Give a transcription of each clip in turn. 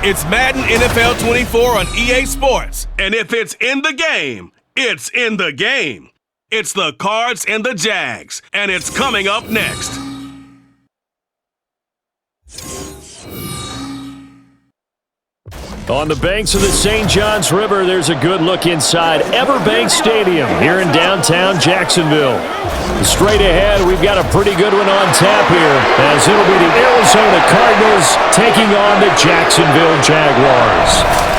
It's Madden NFL 24 on EA Sports. And if it's in the game, it's in the game. It's the Cards and the Jags, and it's coming up next. On the banks of the St. Johns River, there's a good look inside Everbank Stadium here in downtown Jacksonville. Straight ahead, we've got a pretty good one on tap here, as it'll be the Arizona Cardinals taking on the Jacksonville Jaguars.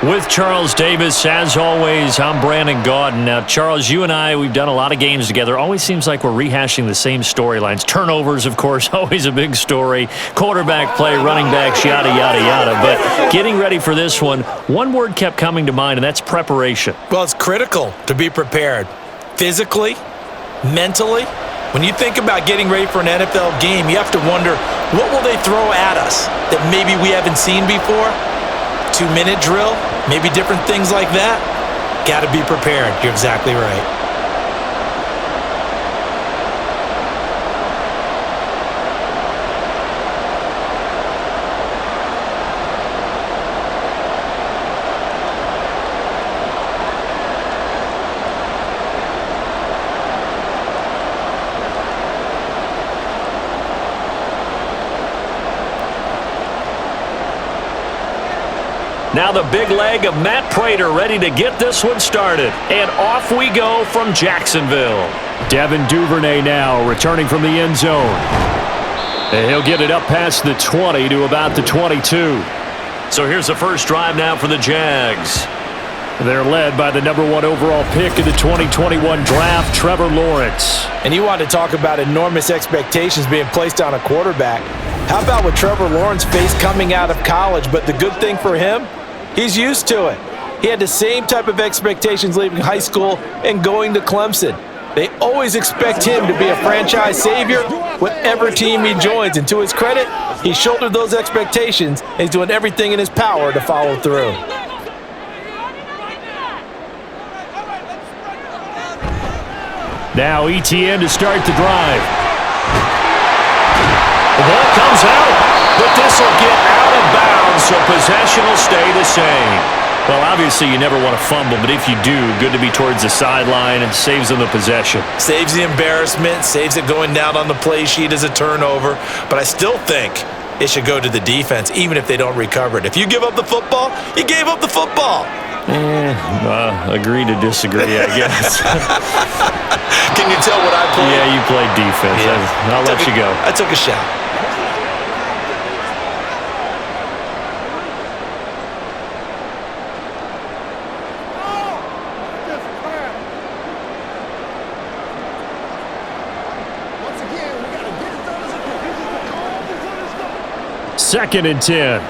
With Charles Davis, as always, I'm Brandon Gaudin. Now, Charles, you and I, we've done a lot of games together. Always seems like we're rehashing the same storylines. Turnovers, of course, always a big story. Quarterback play, running backs, yada, yada, yada. But getting ready for this one word kept coming to mind, and that's preparation. Well, it's critical to be prepared. Physically, mentally. When you think about getting ready for an NFL game, you have to wonder, what will they throw at us that maybe we haven't seen before? 2-minute drill, maybe different things like that. Got to be prepared. You're exactly right. Now the big leg of Matt Prater ready to get this one started. And off we go from Jacksonville. Devin Duvernay now returning from the end zone. And he'll get it up past the 20 to about the 22. So here's the first drive now for the Jags. They're led by the #1 overall pick in the 2021 draft, Trevor Lawrence. And you want to talk about enormous expectations being placed on a quarterback. How about what Trevor Lawrence faced coming out of college? But the good thing for him, he's used to it. He had the same type of expectations leaving high school and going to Clemson. They always expect him to be a franchise savior, whatever team he joins. And to his credit, he shouldered those expectations, and he's doing everything in his power to follow through. Now ETN to start the drive. The ball comes out, but this will get out of bounds, so possession will stay the same. Well, obviously you never want to fumble, but if you do, good to be towards the sideline and saves them the possession. Saves the embarrassment, saves it going down on the play sheet as a turnover, but I still think it should go to the defense, even if they don't recover it. If you give up the football, you gave up the football. Agree to disagree, I guess. Can you tell what I played? Yeah, you played defense. Yeah. I'll let you go. I took a shot. Second and 10.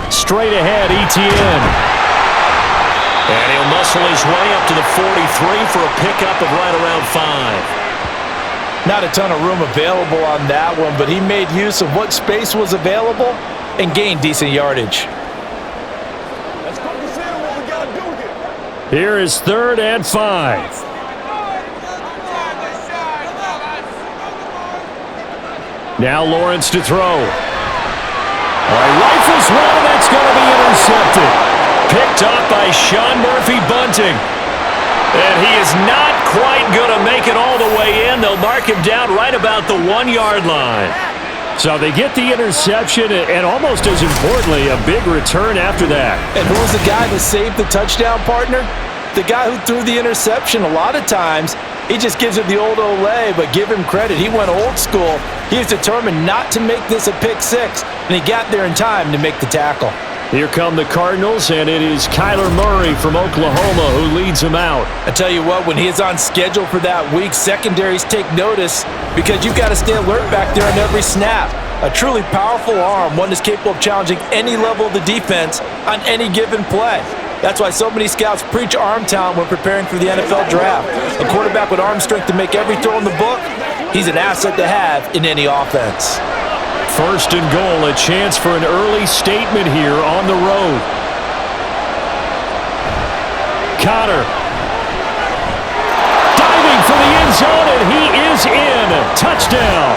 Straight ahead, ETN. And he'll muscle his way up to the 43 for a pickup of right around 5. Not a ton of room available on that one, but he made use of what space was available and gained decent yardage. Let's focus in on what we got to do here. Here is 3rd and 5. Now Lawrence to throw. Rifles one, that's going to be intercepted. Picked up by Sean Murphy Bunting. And he is not quite going to make it all the way in. They'll mark him down right about the 1-yard line. So they get the interception, and almost as importantly, a big return after that. And who was the guy that saved the touchdown, partner? The guy who threw the interception. A lot of times, he just gives it the old Olay, but give him credit. He went old school. He was determined not to make this a pick six, and he got there in time to make the tackle. Here come the Cardinals, and it is Kyler Murray from Oklahoma who leads them out. I tell you what, when he is on schedule for that week, secondaries take notice because you've got to stay alert back there on every snap. A truly powerful arm, one that's capable of challenging any level of the defense on any given play. That's why so many scouts preach arm talent when preparing for the NFL draft. A quarterback with arm strength to make every throw in the book, he's an asset to have in any offense. 1st and goal, a chance for an early statement here on the road. Connor zone, and he is in. Touchdown.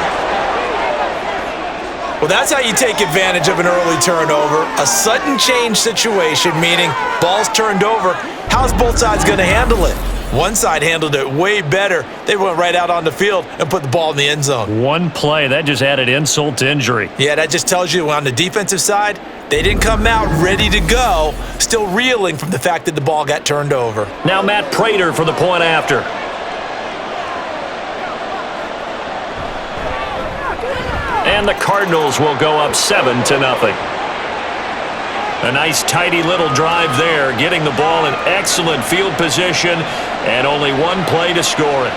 Well, that's how you take advantage of an early turnover. A sudden change situation, meaning ball's turned over. How's both sides going to handle it? One side handled it way better. They went right out on the field and put the ball in the end zone. One play, that just added insult to injury. Yeah, that just tells you on the defensive side, they didn't come out ready to go, still reeling from the fact that the ball got turned over. Now Matt Prater for the point after. And the Cardinals will go up 7-0. A nice, tidy little drive there, getting the ball in excellent field position, and only one play to score it.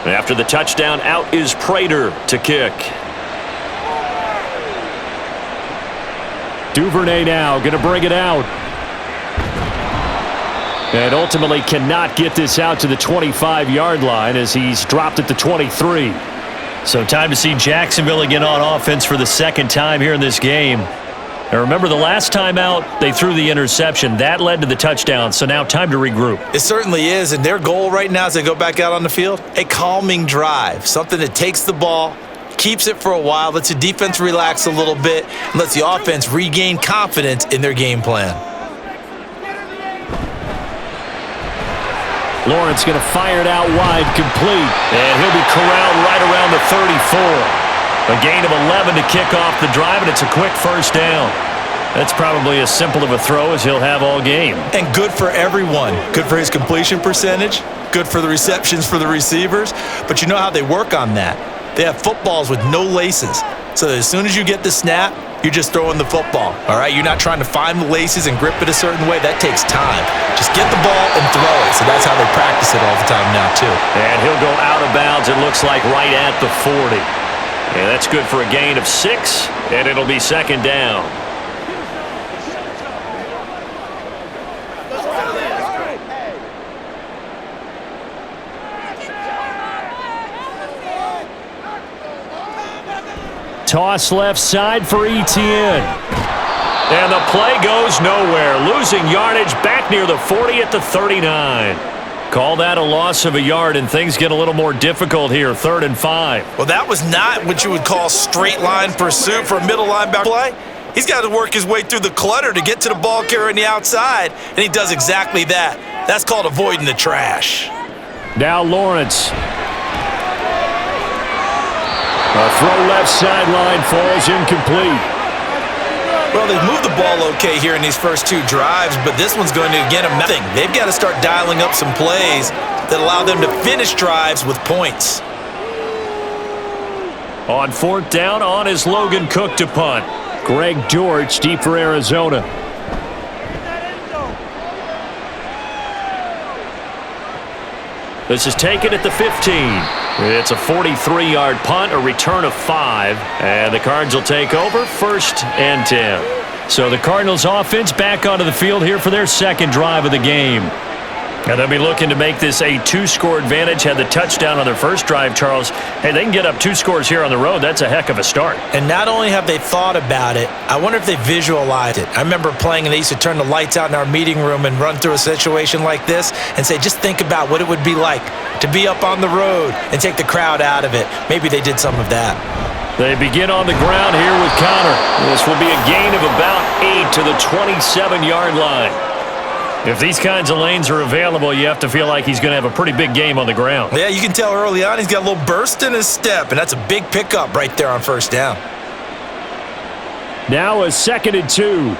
After the touchdown, out is Prater to kick. Duvernay now going to bring it out. And ultimately cannot get this out to the 25-yard line as he's dropped at the 23. So time to see Jacksonville again on offense for the second time here in this game. And remember, the last time out, they threw the interception. That led to the touchdown, so now time to regroup. It certainly is, and their goal right now as they go back out on the field, a calming drive, something that takes the ball, keeps it for a while, lets the defense relax a little bit, and lets the offense regain confidence in their game plan. Lawrence going to fire it out wide, complete, and he'll be corralled right around the 34. A gain of 11 to kick off the drive, and it's a quick first down. That's probably as simple of a throw as he'll have all game. And good for everyone. Good for his completion percentage, good for the receptions for the receivers. But you know how they work on that. They have footballs with no laces. So that as soon as you get the snap, you're just throwing the football. All right, you're not trying to find the laces and grip it a certain way. That takes time. Just get the ball and throw it. So that's how they practice it all the time now, too. And he'll go out of bounds, it looks like, right at the 40. And that's good for a gain of 6, and it'll be second down. Toss left side for Etienne. And the play goes nowhere. Losing yardage back near the 40 at the 39. Call that a loss of a yard, and things get a little more difficult here, 3rd and 5. Well, that was not what you would call straight line pursuit for a middle linebacker play. He's got to work his way through the clutter to get to the ball carrier on the outside, and he does exactly that. That's called avoiding the trash. Now Lawrence. A throw left sideline falls incomplete. Well, they've moved the ball okay here in these first two drives, but this one's going to get them nothing. They've got to start dialing up some plays that allow them to finish drives with points. On 4th down, on is Logan Cook to punt. Greg George deep for Arizona. This is taken at the 15. It's a 43-yard punt, a return of 5, and the Cards will take over 1st and 10. So the Cardinals offense back onto the field here for their second drive of the game. And they'll be looking to make this a 2-score advantage. Had the touchdown on their first drive, Charles. Hey, they can get up 2 scores here on the road. That's a heck of a start. And not only have they thought about it, I wonder if they visualized it. I remember playing and they used to turn the lights out in our meeting room and run through a situation like this and say, just think about what it would be like to be up on the road and take the crowd out of it. Maybe they did some of that. They begin on the ground here with Connor. This will be a gain of about 8 to the 27-yard line. If these kinds of lanes are available, you have to feel like he's going to have a pretty big game on the ground. Yeah, you can tell early on he's got a little burst in his step, and that's a big pickup right there on 1st down. Now a 2nd and 2.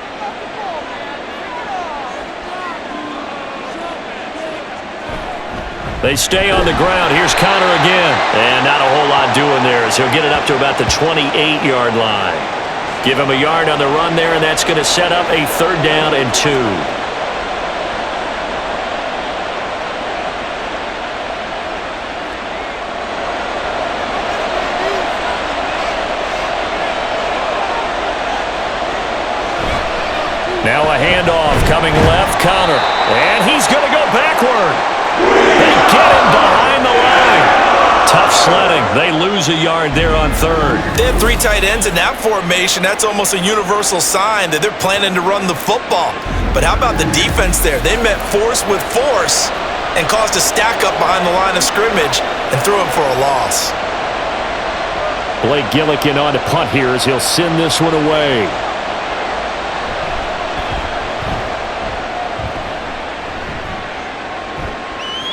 They stay on the ground. Here's Connor again. And not a whole lot doing there as he'll get it up to about the 28-yard line. Give him a yard on the run there, and that's going to set up a 3rd down and 2. A handoff coming left, Connor. And he's going to go backward. They get him behind the line. Tough sledding. They lose a yard there on third. They have 3 tight ends in that formation. That's almost a universal sign that they're planning to run the football. But how about the defense there? They met force with force and caused a stack up behind the line of scrimmage and threw him for a loss. Blake Gillikin on to punt here as he'll send this one away.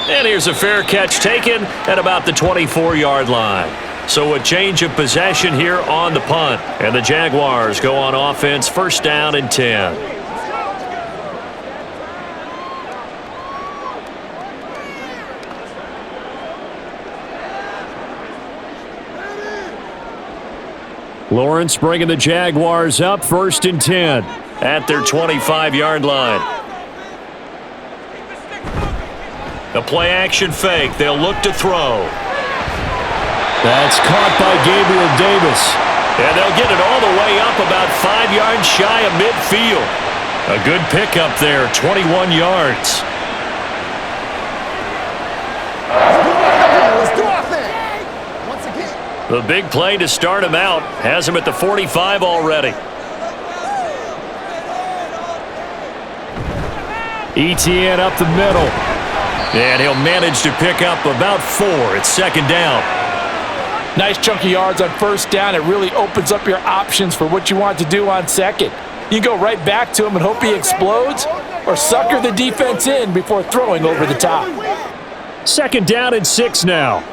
And here's a fair catch taken at about the 24-yard line. So a change of possession here on the punt. And the Jaguars go on offense, first down and 10. Lawrence bringing the Jaguars up, first and 10 at their 25-yard line. The play-action fake. They'll look to throw. That's caught by Gabriel Davis. And they'll get it all the way up about 5 yards shy of midfield. A good pickup there, 21 yards. Let's do our thing. Once again. The big play to start him out has him at the 45 already. Etienne up the middle. And he'll manage to pick up about 4. It's second down. Nice chunk of yards on first down. It really opens up your options for what you want to do on second. You can go right back to him and hope he explodes, or sucker the defense in before throwing over the top. Second down and 6 now.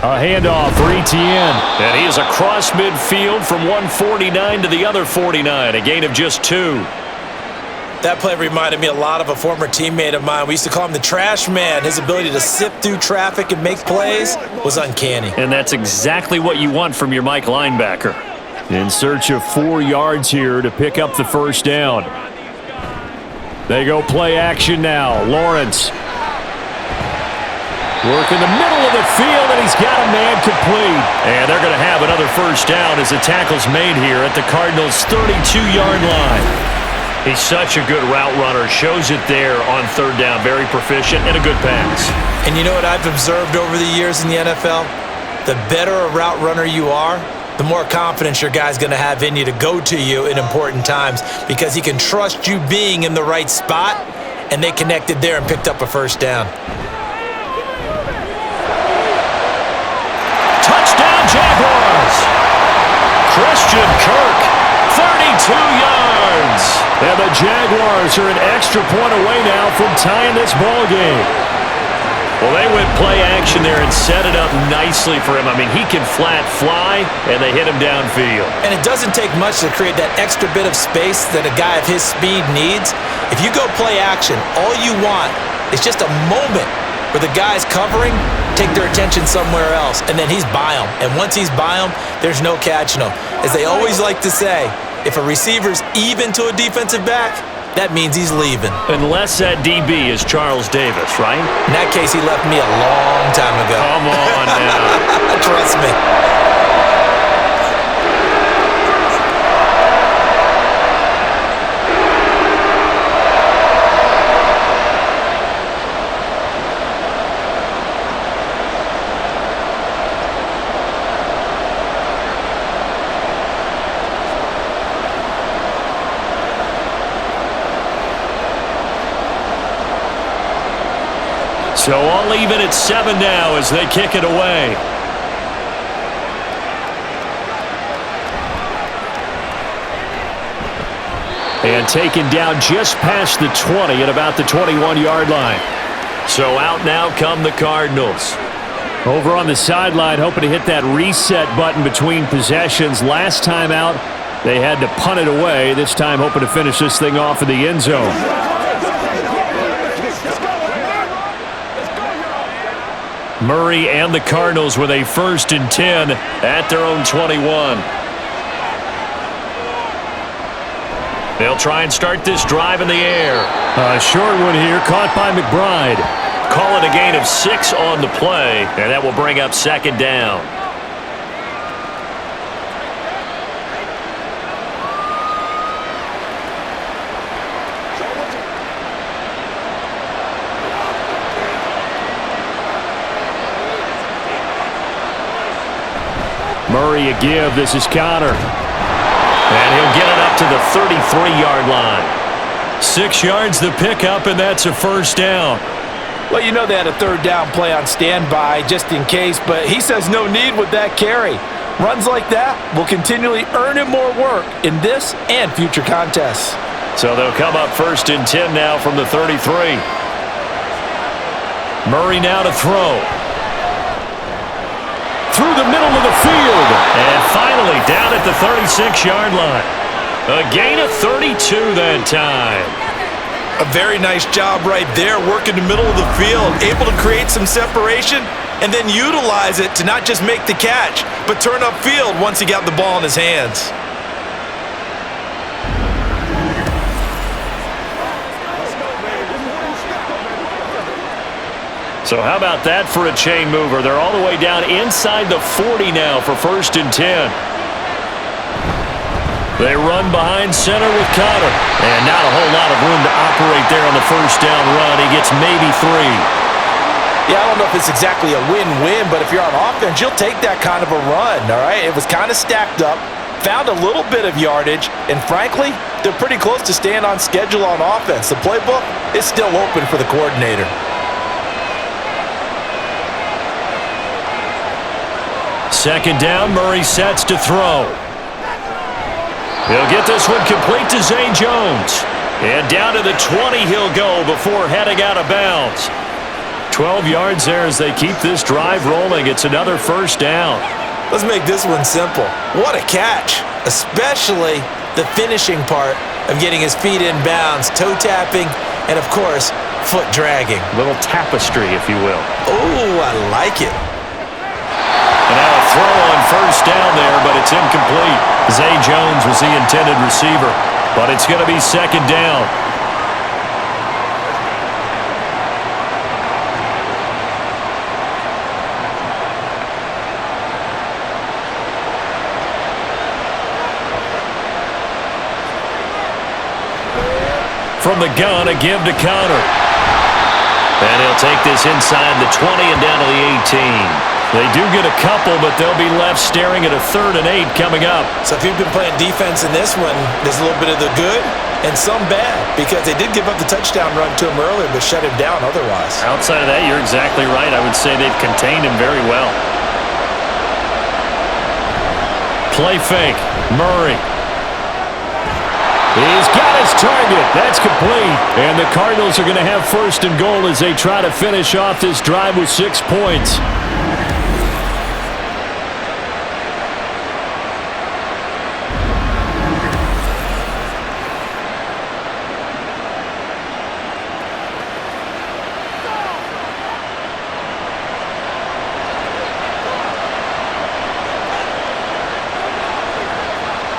A handoff for Etienne. And he is across midfield from one 49 to the other 49. A gain of just 2. That play reminded me a lot of a former teammate of mine. We used to call him the trash man. His ability to sift through traffic and make plays was uncanny. And that's exactly what you want from your Mike linebacker. In search of 4 yards here to pick up the first down. They go play action now. Lawrence. Work in the middle of the field, and he's got a man complete. And they're going to have another first down as the tackle's made here at the Cardinals' 32-yard line. He's such a good route runner. Shows it there on third down. Very proficient and a good pass. And you know what I've observed over the years in the NFL? The better a route runner you are, the more confidence your guy's going to have in you to go to you in important times, because he can trust you being in the right spot, and they connected there and picked up a first down. Touchdown Jaguars! Christian Kirk, 32 yards. And the Jaguars are an extra point away now from tying this ball game. Well, they went play action there and set it up nicely for him. I mean, he can flat fly, and they hit him downfield. And it doesn't take much to create that extra bit of space that a guy of his speed needs. If you go play action, all you want is just a moment where the guy's covering, take their attention somewhere else, and then he's by him. And once he's by him, there's no catching him. As they always like to say, if a receiver's even to a defensive back, that means he's leaving. Unless that DB is Charles Davis, right? In that case, he left me a long time ago. Come on now. Trust me. So all even at 7 now as they kick it away. And taken down just past the 20 at about the 21-yard line. So out now come the Cardinals. Over on the sideline, hoping to hit that reset button between possessions. Last time out, they had to punt it away. This time hoping to finish this thing off in the end zone. Murray and the Cardinals with a first and 10 at their own 21. They'll try and start this drive in the air. A short one here, caught by McBride. Call it a gain of 6 on the play, and that will bring up second down. Murray a give. This is Connor. And he'll get it up to the 33-yard line. 6 yards the pickup, and that's a first down. Well, you know they had a third down play on standby just in case, but he says no need with that carry. Runs like that will continually earn him more work in this and future contests. So they'll come up 1st and 10 now from the 33. Murray now to throw. Through the middle of the field. And finally down at the 36-yard line. A gain of 32 that time. A very nice job right there, working the middle of the field, able to create some separation and then utilize it to not just make the catch, but turn upfield once he got the ball in his hands. So how about that for a chain mover? They're all the way down inside the 40 now for 1st and 10. They run behind center with Connor. And not a whole lot of room to operate there on the first down run. He gets maybe 3. Yeah, I don't know if it's exactly a win-win, but if you're on offense, you'll take that kind of a run, all right? It was kind of stacked up, found a little bit of yardage, and frankly, they're pretty close to staying on schedule on offense. The playbook is still open for the coordinator. Second down, Murray sets to throw. He'll get this one complete to Zay Jones. And down to the 20 he'll go before heading out of bounds. 12 yards there as they keep this drive rolling. It's another first down. Let's make this one simple. What a catch, especially the finishing part of getting his feet in bounds, toe tapping, and of course, foot dragging. Little tapestry, if you will. Oh, I like it. And now a throw on first down there, but it's incomplete. Zay Jones was the intended receiver, but it's going to be second down. From the gun, a give to Connor. And he'll take this inside the 20 and down to the 18. They do get a couple, but they'll be left staring at a 3rd and 8 coming up. So if you've been playing defense in this one, there's a little bit of the good and some bad, because they did give up the touchdown run to him earlier, but shut him down otherwise. Outside of that, you're exactly right. I would say they've contained him very well. Play fake. Murray. He's got his target. That's complete. And the Cardinals are going to have 1st and goal as they try to finish off this drive with 6 points.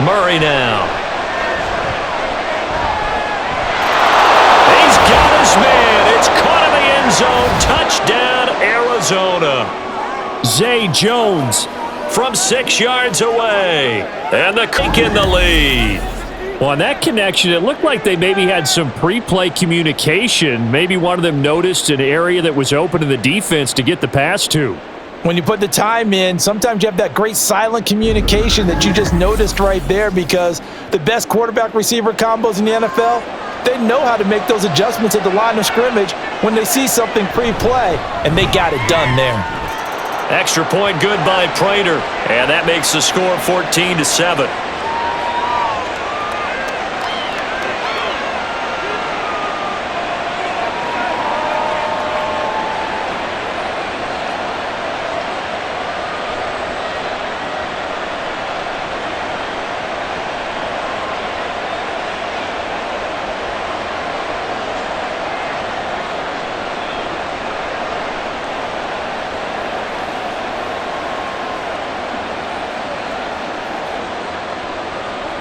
Murray now. He's got his man. It's caught in the end zone. Touchdown, Arizona. Zay Jones from 6 yards away. And the kick in the lead. Well, on that connection, it looked like they maybe had some pre-play communication. Maybe one of them noticed an area that was open to the defense to get the pass to. When you put the time in, sometimes you have that great silent communication that you just noticed right there, because the best quarterback-receiver combos in the NFL, they know how to make those adjustments at the line of scrimmage when they see something pre-play, and they got it done there. Extra point good by Prater, and that makes the score 14-7.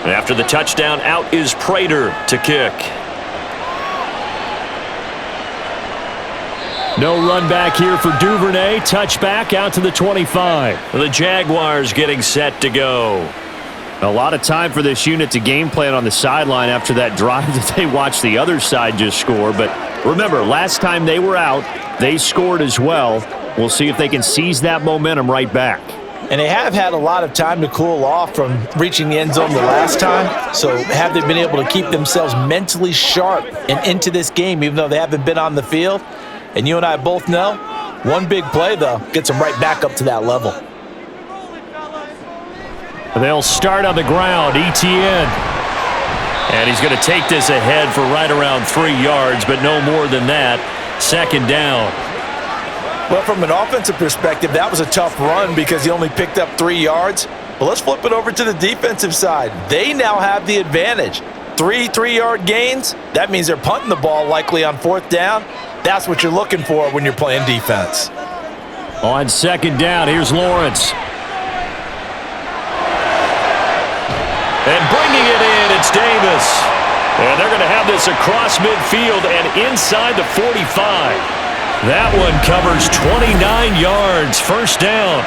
After the touchdown, out is Prater to kick. No run back here for Duvernay. Touchback out to the 25. The Jaguars getting set to go. A lot of time for this unit to game plan on the sideline after that drive that they watched the other side just score. But remember, last time they were out, they scored as well. We'll see if they can seize that momentum right back. And they have had a lot of time to cool off from reaching the end zone the last time. So have they been able to keep themselves mentally sharp and into this game, even though they haven't been on the field? And you and I both know, one big play, though, gets them right back up to that level. They'll start on the ground, ETN. And he's going to take this ahead for right around 3 yards, but no more than that. Second down. Well, from an offensive perspective, that was a tough run because he only picked up 3 yards. But let's flip it over to the defensive side. They now have the advantage. 3 3-yard gains, that means they're punting the ball likely on 4th down. That's what you're looking for when you're playing defense. On second down, here's Lawrence. And bringing it in, it's Davis. And they're going to have this across midfield and inside the 45. That one covers 29 yards, first down.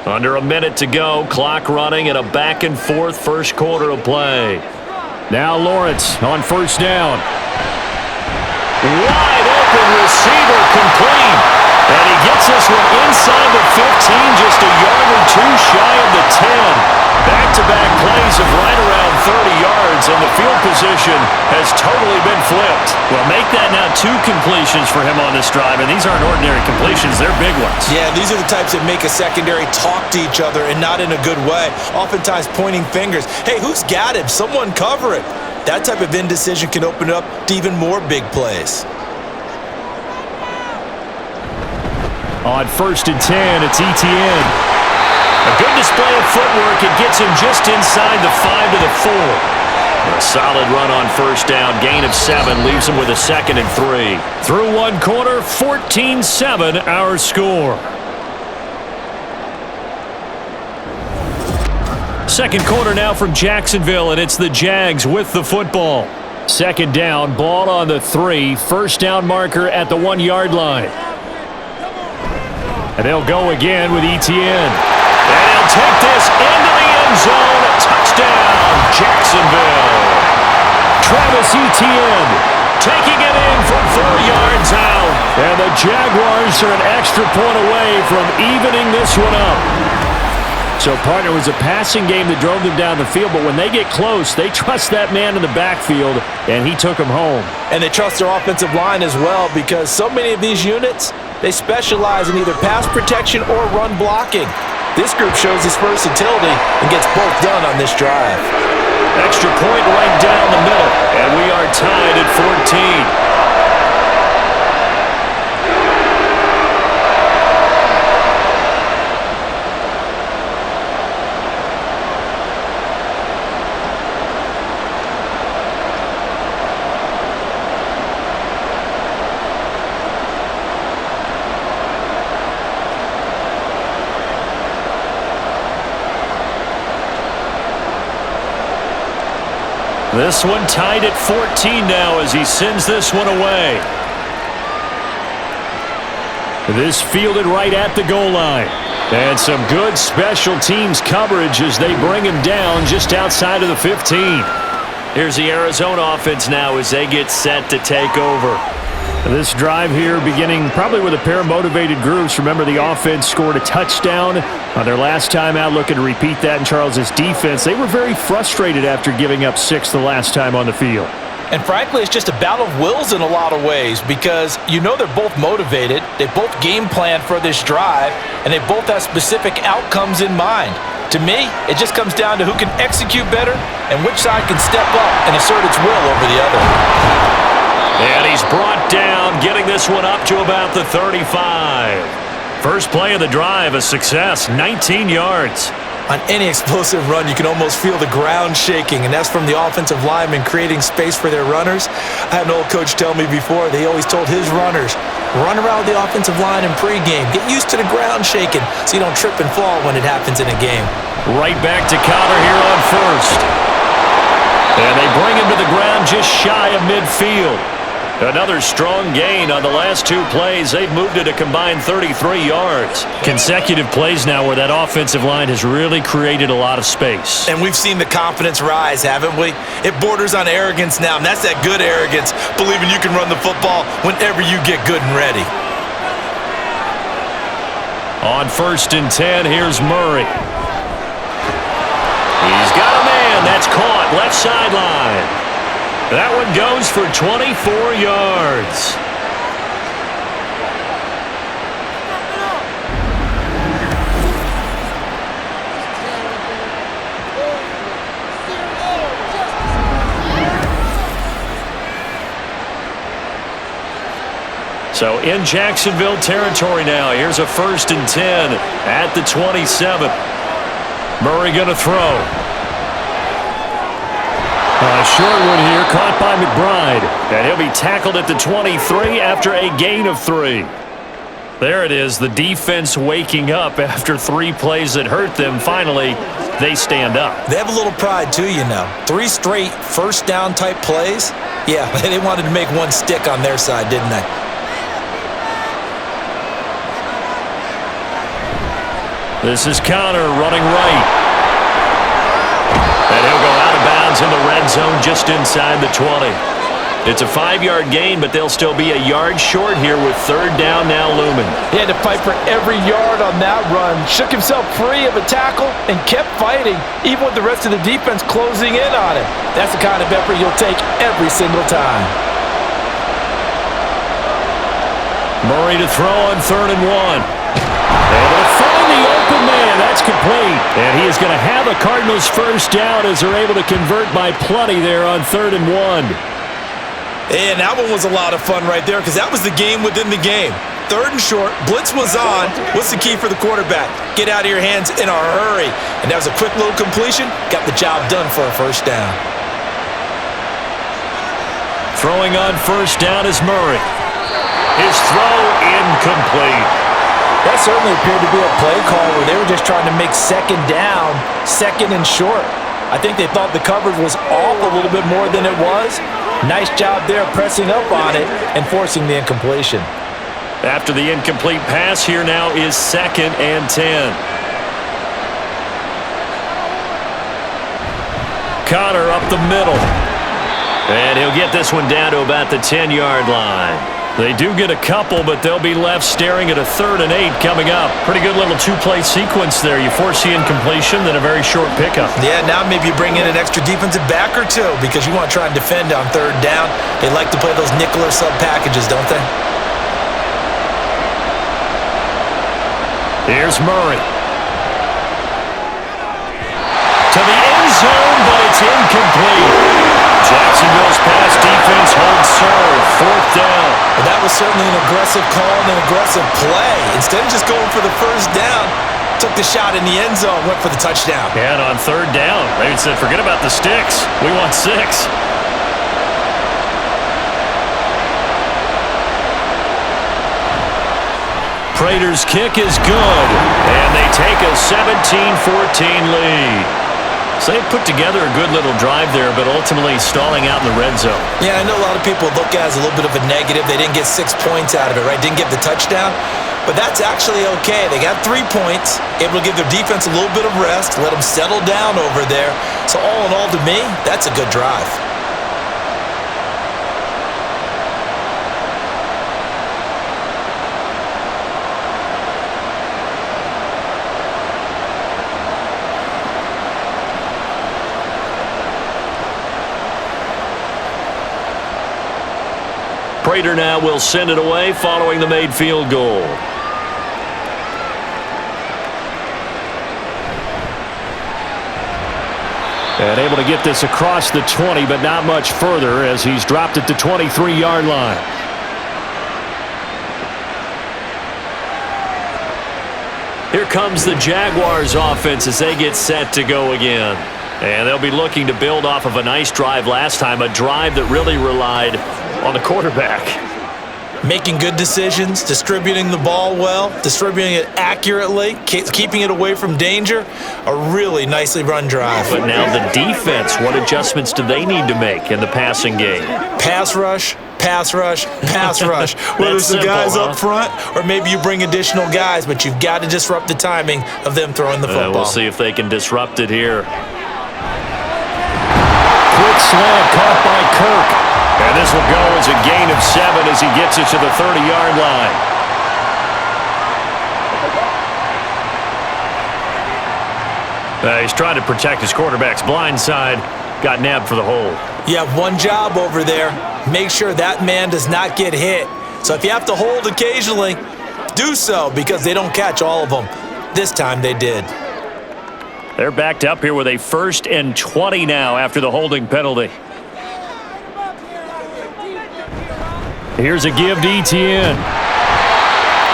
Under a minute to go, clock running, and a back-and-forth first quarter of play. Now Lawrence on first down. Wide open receiver complete. And he gets this one inside the 15, just a yard or two shy of the 10. Back-to-back plays of right around 30 yards, and the field position has totally been flipped. Well, make that now 2 completions for him on this drive, and these aren't ordinary completions. They're big ones. Yeah, these are the types that make a secondary talk to each other, and not in a good way. Oftentimes pointing fingers. Hey, who's got him? Someone cover it. That type of indecision can open up to even more big plays. On first and 10, it's ETN. A good display of footwork. It gets him just inside the 5 to the 4. A solid run on first down. Gain of 7 leaves him with a 2nd and 3. Through one quarter, 14-7 our score. Second quarter now from Jacksonville, and it's the Jags with the football. Second down, ball on the 3. First down marker at the 1-yard line. And they'll go again with ETN. And he'll take this into the end zone. A touchdown, Jacksonville. Travis Etienne taking it in from 4 yards out. And the Jaguars are an extra point away from evening this one up. So, partner, it was a passing game that drove them down the field, but when they get close, they trust that man in the backfield, and he took them home. And they trust their offensive line as well, because so many of these units, they specialize in either pass protection or run blocking. This group shows its versatility and gets both done on this drive. Extra point right down the middle, and we are tied at 14. This one tied at 14 now as he sends this one away. This fielded right at the goal line. And some good special teams coverage as they bring him down just outside of the 15. Here's the Arizona offense now as they get set to take over. This drive here beginning probably with a pair of motivated groups. Remember, the offense scored a touchdown on their last time out, looking to repeat that in Charles's defense. They were very frustrated after giving up 6 the last time on the field. And frankly, it's just a battle of wills in a lot of ways, because you know they're both motivated, they both game plan for this drive, and they both have specific outcomes in mind. To me, it just comes down to who can execute better and which side can step up and assert its will over the other. And he's brought down, getting this one up to about the 35. First play of the drive, a success, 19 yards. On any explosive run, you can almost feel the ground shaking, and that's from the offensive linemen creating space for their runners. I had an old coach tell me before, they always told his runners, run around the offensive line in pregame. Get used to the ground shaking so you don't trip and fall when it happens in a game. Right back to Connor here on first. And they bring him to the ground just shy of midfield. Another strong gain on the last 2 plays. They've moved it a combined 33 yards. Consecutive plays now where that offensive line has really created a lot of space. And we've seen the confidence rise, haven't we? It borders on arrogance now, and that's that good arrogance, believing you can run the football whenever you get good and ready. On 1st and 10, here's Murray. He's got a man. That's caught. Left sideline. That one goes for 24 yards. So in Jacksonville territory now. Here's a 1st and 10 at the 27. Murray going to throw. Short one here, caught by McBride. And he'll be tackled at the 23 after a gain of 3. There it is, the defense waking up after 3 plays that hurt them. Finally, they stand up. They have a little pride too, you know. 3 straight first down type plays. Yeah, they wanted to make one stick on their side, didn't they? This is Connor running right. And he'll go out of bounds in the red zone just inside the 20. It's a 5-yard gain, but they'll still be a yard short here with 3rd down now looming. He had to fight for every yard on that run. Shook himself free of a tackle and kept fighting, even with the rest of the defense closing in on him. That's the kind of effort you'll take every single time. Murray to throw on 3rd and 1. Able to find the open man. That's complete. And he is going to have a Cardinals first down as they're able to convert by plenty there on 3rd and 1. And that one was a lot of fun right there because that was the game within the game. 3rd and short, blitz was on. What's the key for the quarterback? Get out of your hands in a hurry. And that was a quick little completion. Got the job done for a first down. Throwing on 1st down is Murray. His throw incomplete. That certainly appeared to be a play call where they were just trying to make 2nd down, 2nd and short. I think they thought the coverage was off a little bit more than it was. Nice job there pressing up on it and forcing the incompletion. After the incomplete pass, here now is 2nd and 10. Connor up the middle. And he'll get this one down to about the 10-yard line. They do get a couple, but they'll be left staring at a 3rd and 8 coming up. Pretty good little 2-play sequence there. You force the incompletion, then a very short pickup. Yeah, now maybe you bring in an extra defensive back or 2 because you want to try and defend on 3rd down. They like to play those nickel or sub packages, don't they? Here's Murray. To the end zone, but it's incomplete. Jacksonville's pass defense holds serve. 4th down. Well, that was certainly an aggressive call and an aggressive play. Instead of just going for the first down, took the shot in the end zone, went for the touchdown. And on 3rd down, they said, forget about the sticks. We want 6. Prater's kick is good, and they take a 17-14 lead. So they put together a good little drive there, but ultimately stalling out in the red zone. Yeah, I know a lot of people look at it as a little bit of a negative. They didn't get 6 points out of it, right? Didn't get the touchdown. But that's actually okay. They got 3 points, able to give their defense a little bit of rest, let them settle down over there. So all in all, to me, that's a good drive. Prater now will send it away following the made field goal. And able to get this across the 20, but not much further as he's dropped it to 23-yard line. Here comes the Jaguars offense as they get set to go again. And they'll be looking to build off of a nice drive last time, a drive that really relied on the quarterback. Making good decisions, distributing the ball well, distributing it accurately, keeping it away from danger. A really nicely run drive. But now the defense, what adjustments do they need to make in the passing game? Pass rush, pass rush, whether it's the guys up front or maybe you bring additional guys, but you've got to disrupt the timing of them throwing the football. We'll see if they can disrupt it here. Quick slant caught by Kirk. And this will go as a gain of 7 as he gets it to the 30-yard line. He's trying to protect his quarterback's blind side. Got nabbed for the hold. You have one job over there. Make sure that man does not get hit. So if you have to hold occasionally, do so because they don't catch all of them. This time they did. They're backed up here with a 1st and 20 now after the holding penalty. Here's a give to Etienne.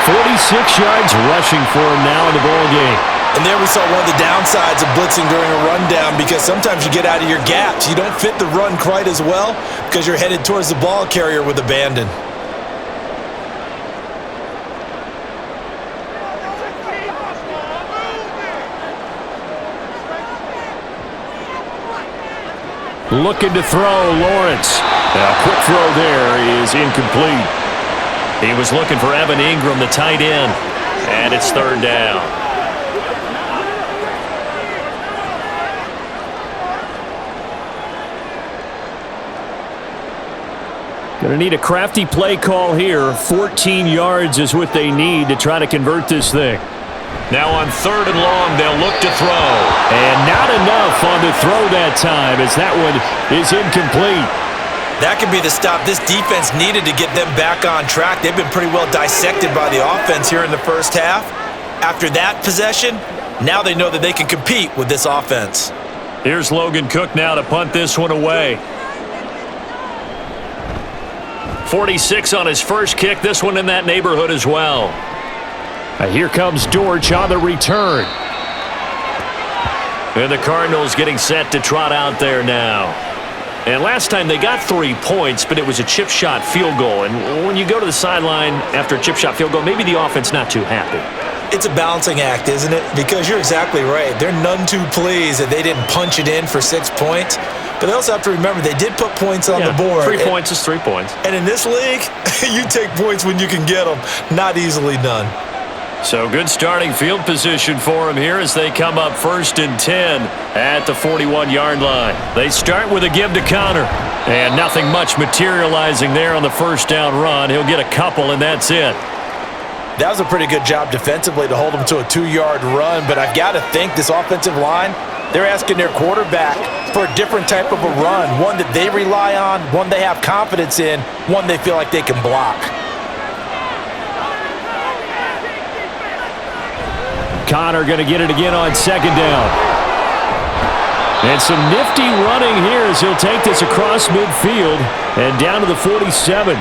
46 yards rushing for him now in the ball game. And there we saw one of the downsides of blitzing during a rundown because sometimes you get out of your gaps. You don't fit the run quite as well because you're headed towards the ball carrier with abandon. Looking to throw, Lawrence. A quick throw there is incomplete. He was looking for Evan Ingram, the tight end, and it's 3rd down. Going to need a crafty play call here. 14 yards is what they need to try to convert this thing. Now on 3rd and long, they'll look to throw. And not enough on the throw that time as that one is incomplete. That could be the stop this defense needed to get them back on track. They've been pretty well dissected by the offense here in the first half. After that possession, now they know that they can compete with this offense. Here's Logan Cook now to punt this one away. 46 on his first kick. This one in that neighborhood as well. Here comes Dortch on the return. And the Cardinals getting set to trot out there now. And last time they got 3 points, but it was a chip shot field goal. And when you go to the sideline after a chip shot field goal, maybe the offense not too happy. It's a balancing act, isn't it? Because you're exactly right. They're none too pleased that they didn't punch it in for 6 points. But they also have to remember they did put points on the board. 3 points is 3 points. And in this league, you take points when you can get them. Not easily done. So good starting field position for them here as they come up 1st and 10 at the 41-yard line. They start with a give to Connor. And nothing much materializing there on the 1st down run. He'll get a couple, and that's it. That was a pretty good job defensively to hold him to a 2-yard run. But I've got to think this offensive line, they're asking their quarterback for a different type of a run. One that they rely on, one they have confidence in, one they feel like they can block. Connor going to get it again on 2nd down. And some nifty running here as he'll take this across midfield and down to the 47.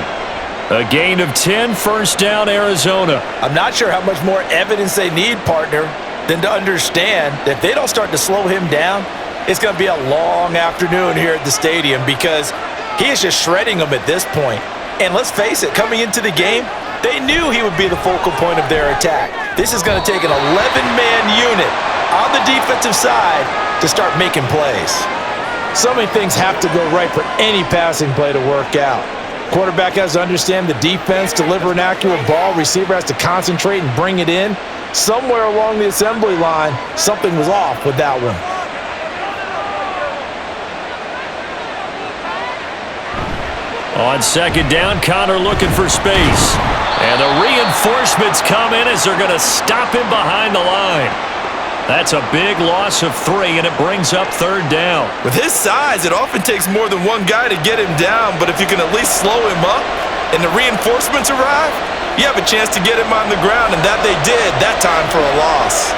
A gain of 10, 1st down, Arizona. I'm not sure how much more evidence they need, partner, than to understand that if they don't start to slow him down, it's going to be a long afternoon here at the stadium because he is just shredding them at this point. And let's face it, coming into the game, they knew he would be the focal point of their attack. This is going to take an 11-man unit on the defensive side to start making plays. So many things have to go right for any passing play to work out. Quarterback has to understand the defense, deliver an accurate ball. Receiver has to concentrate and bring it in. Somewhere along the assembly line, something was off with that one. On 2nd down, Connor looking for space. And the reinforcements come in as they're going to stop him behind the line. That's a big loss of 3, and it brings up 3rd down. With his size, it often takes more than one guy to get him down, but if you can at least slow him up and the reinforcements arrive, you have a chance to get him on the ground, and that they did that time for a loss.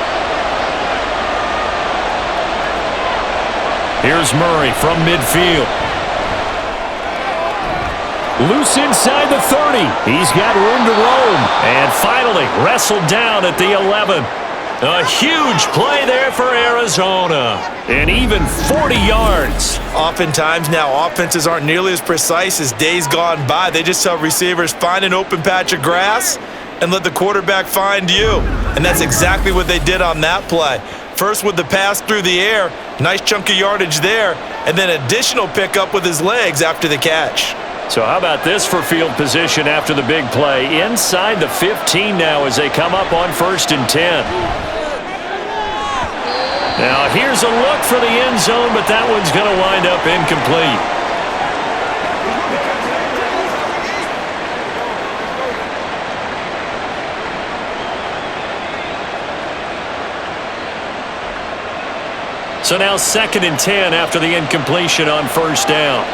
Here's Murray from midfield. Loose inside the 30. He's got room to roam. And finally wrestled down at the 11. A huge play there for Arizona. And even 40 yards. Oftentimes now, offenses aren't nearly as precise as days gone by. They just tell receivers, find an open patch of grass and let the quarterback find you. And that's exactly what they did on that play. First with the pass through the air, nice chunk of yardage there, and then additional pickup with his legs after the catch. So how about this for field position after the big play? Inside the 15 now as they come up on 1st and 10. Now here's a look for the end zone, but that one's going to wind up incomplete. So now 2nd and 10 after the incompletion on 1st down.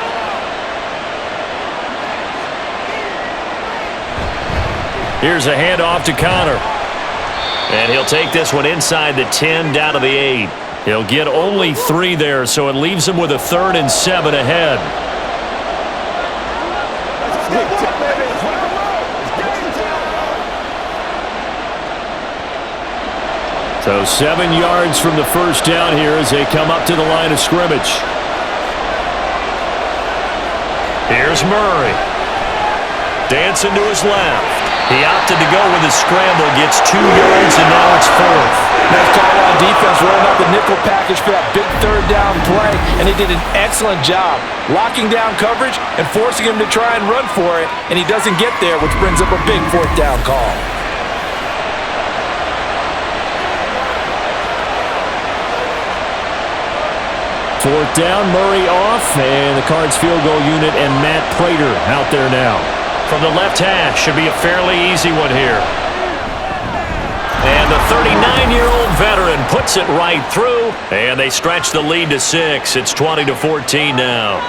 Here's a handoff to Connor. And he'll take this one inside the 10 down to the 8. He'll get only 3 there, so it leaves him with a 3rd and 7 ahead. So 7 yards from the 1st down here as they come up to the line of scrimmage. Here's Murray. Dancing to his left. He opted to go with his scramble, gets 2 yards, and now it's 4th. Nice call on defense, rolling out the nickel package for that big 3rd down play, and he did an excellent job locking down coverage and forcing him to try and run for it, and he doesn't get there, which brings up a big 4th down call. Fourth down, Murray off, and the Cards field goal unit and Matt Prater out there now. From the left hash, should be a fairly easy one here. And the 39-year-old veteran puts it right through, and they stretch the lead to 6. It's 20-14 now.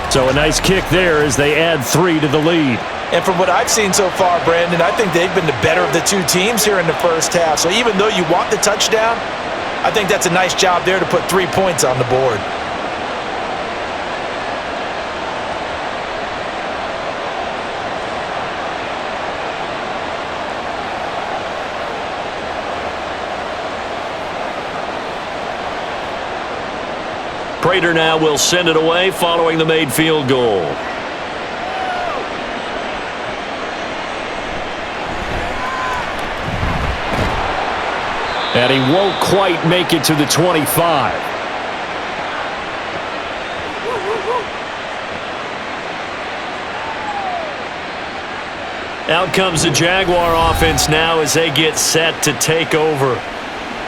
So a nice kick there as they add 3 to the lead. And from what I've seen so far, Brandon, I think they've been the better of the 2 teams here in the first half. So even though you want the touchdown, I think that's a nice job there to put 3 points on the board. Prater now will send it away following the made field goal. And he won't quite make it to the 25. Out comes the Jaguar offense now as they get set to take over.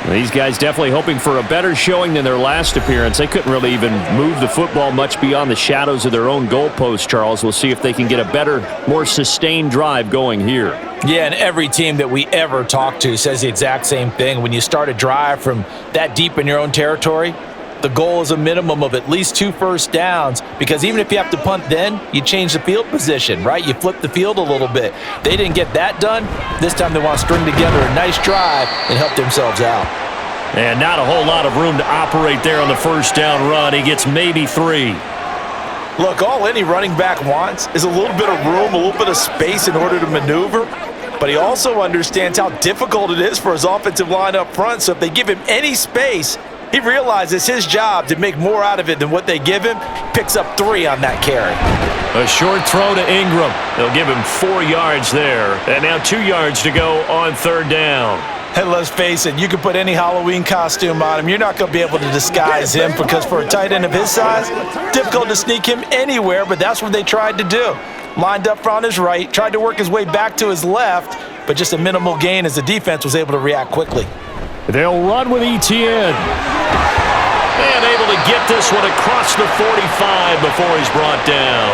These guys definitely hoping for a better showing than their last appearance. They couldn't really even move the football much beyond the shadows of their own goalpost, Charles. We'll see if they can get a better, more sustained drive going here. Yeah, and every team that we ever talk to says the exact same thing. When you start a drive from that deep in your own territory, the goal is a minimum of at least 2 first downs, because even if you have to punt then, you change the field position, right? You flip the field a little bit. They didn't get that done. This time they want to string together a nice drive and help themselves out. And not a whole lot of room to operate there on the first down run. He gets maybe 3. Look, all any running back wants is a little bit of room, a little bit of space in order to maneuver. But he also understands how difficult it is for his offensive line up front. So if they give him any space, he realizes his job to make more out of it than what they give him. Picks up 3 on that carry. A short throw to Ingram. They'll give him 4 yards there. And now 2 yards to go on 3rd down. And let's face it, you can put any Halloween costume on him. You're not going to be able to disguise him, because for a tight end of his size, difficult to sneak him anywhere, but that's what they tried to do. Lined up on his right, tried to work his way back to his left, but just a minimal gain as the defense was able to react quickly. They'll run with Etienne. And able to get this one across the 45 before he's brought down.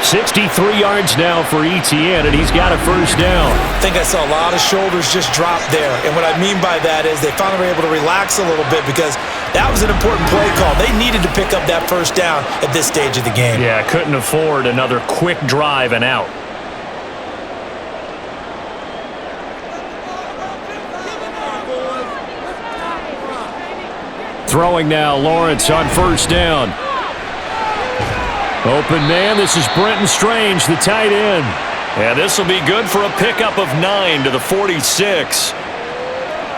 63 yards now for Etienne, and he's got a first down. I think I saw a lot of shoulders just drop there, and what I mean by that is they finally were able to relax a little bit, because that was an important play call. They needed to pick up that first down at this stage of the game. Yeah, couldn't afford another quick drive and out. Throwing now, Lawrence on first down. Open man, this is Brenton Strange, the tight end. And this will be good for a pickup of 9 to the 46.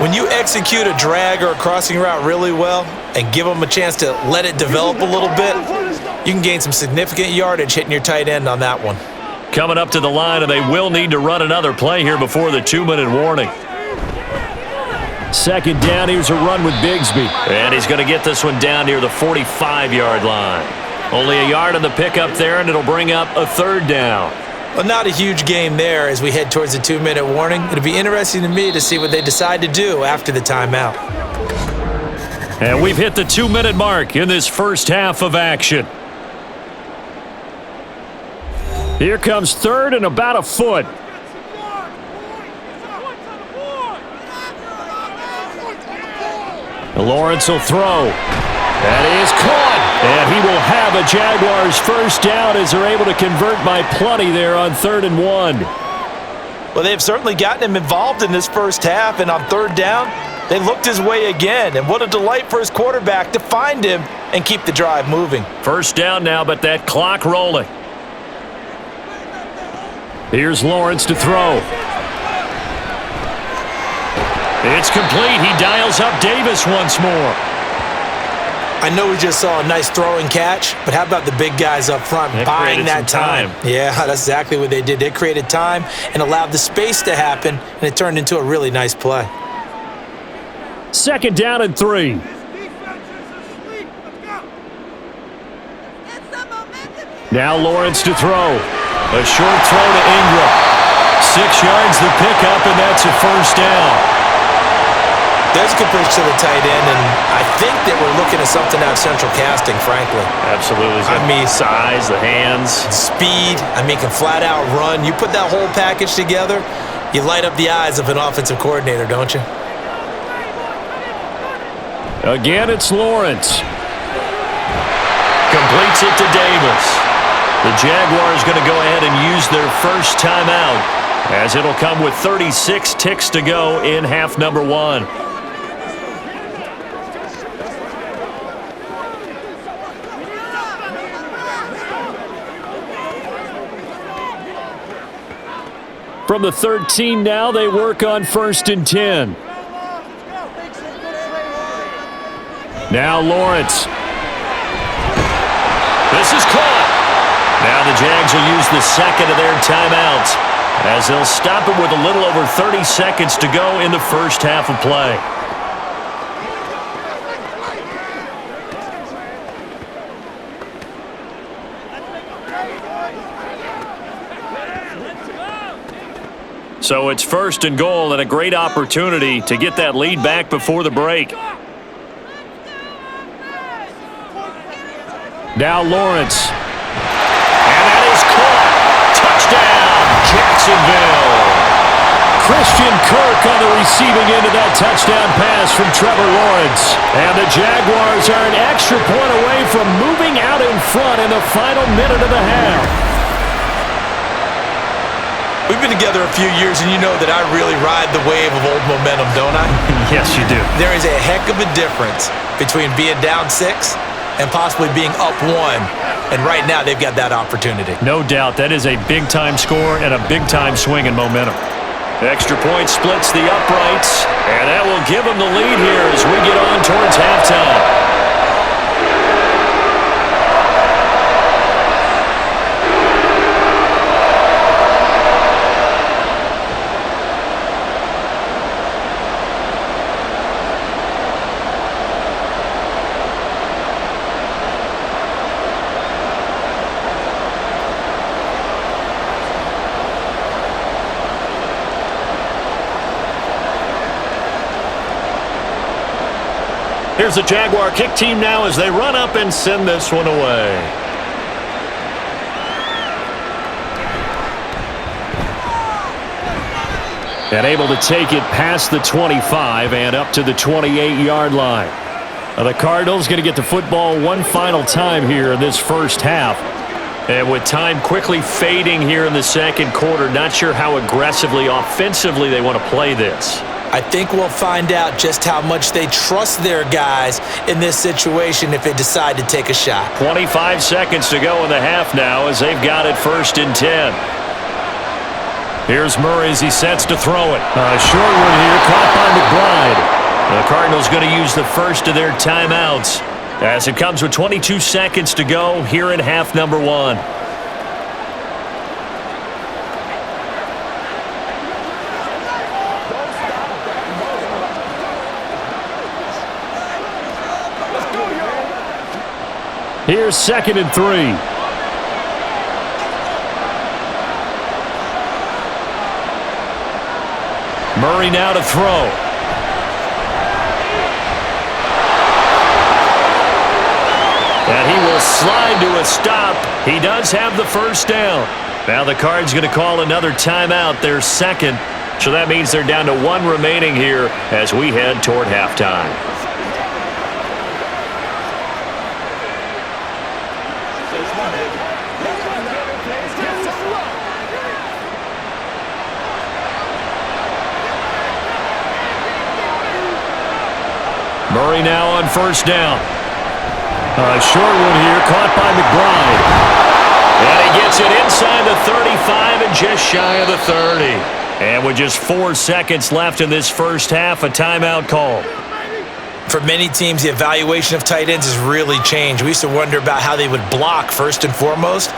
When you execute a drag or a crossing route really well and give them a chance to let it develop a little bit, you can gain some significant yardage hitting your tight end on that one. Coming up to the line, and they will need to run another play here before the 2-minute warning. 2nd down, here's a run with Bigsby. And he's going to get this one down near the 45-yard line. Only a yard on the pickup there, and it'll bring up a third down. Well, not a huge gain there as we head towards the 2-minute warning. It'll be interesting to me to see what they decide to do after the timeout. And we've hit the 2-minute mark in this first half of action. Here comes third and about a foot. Lawrence will throw. That is caught. And he will have a Jaguars first down as they're able to convert by plenty there on 3rd and 1. Well, they've certainly gotten him involved in this first half, and on 3rd down, they looked his way again. And what a delight for his quarterback to find him and keep the drive moving. First down now, but that clock rolling. Here's Lawrence to throw. It's complete. He dials up Davis once more. I know we just saw a nice throwing catch, but how about the big guys up front buying that time? Yeah, that's exactly what they did. They created time and allowed the space to happen, and it turned into a really nice play. 2nd down and 3. Now Lawrence to throw. A short throw to Ingram. 6 yards the pickup, and that's a first down. There's a good pitch to the tight end, and I think that we're looking at something out of central casting, frankly. Absolutely. I mean, size, the hands. Speed, can flat out run. You put that whole package together, you light up the eyes of an offensive coordinator, don't you? Again, it's Lawrence. Completes it to Davis. The Jaguars going to go ahead and use their first timeout, as it'll come with 36 ticks to go in half number 1. From the 13 now, they work on 1st and 10. Now Lawrence. This is caught. Now the Jags will use the second of their timeouts, as they'll stop it with a little over 30 seconds to go in the first half of play. So it's 1st and goal, and a great opportunity to get that lead back before the break. Now Lawrence. And that is caught. Touchdown, Jacksonville. Christian Kirk on the receiving end of that touchdown pass from Trevor Lawrence. And the Jaguars are an extra point away from moving out in front in the final minute of the half. We've been together a few years, and you know that I really ride the wave of old momentum, don't I? Yes, you do. There is a heck of a difference between being down 6 and possibly being up 1. And right now, they've got that opportunity. No doubt. That is a big-time score and a big-time swing in momentum. Extra point splits the uprights, and that will give them the lead here as we get on towards halftime. Here's the Jaguar kick team now as they run up and send this one away. And able to take it past the 25 and up to the 28-yard line. Now the Cardinals going to get the football one final time here in this first half. And with time quickly fading here in the second quarter, not sure how aggressively, offensively they want to play this. I think we'll find out just how much they trust their guys in this situation if they decide to take a shot. 25 seconds to go in the half now as they've got it 1st and 10. Here's Murray as he sets to throw it. A short one here, caught by McBride. The Cardinals going to use the first of their timeouts as it comes with 22 seconds to go here in half number 1. Here's 2nd and 3. Murray now to throw. And he will slide to a stop. He does have the first down. Now the Cards going to call another timeout, their second. So that means they're down to 1 remaining here as we head toward halftime. Murray now on first down. A short one here, caught by McBride. And he gets it inside the 35 and just shy of the 30. And with just 4 seconds left in this first half, a timeout call. For many teams, the evaluation of tight ends has really changed. We used to wonder about how they would block first and foremost.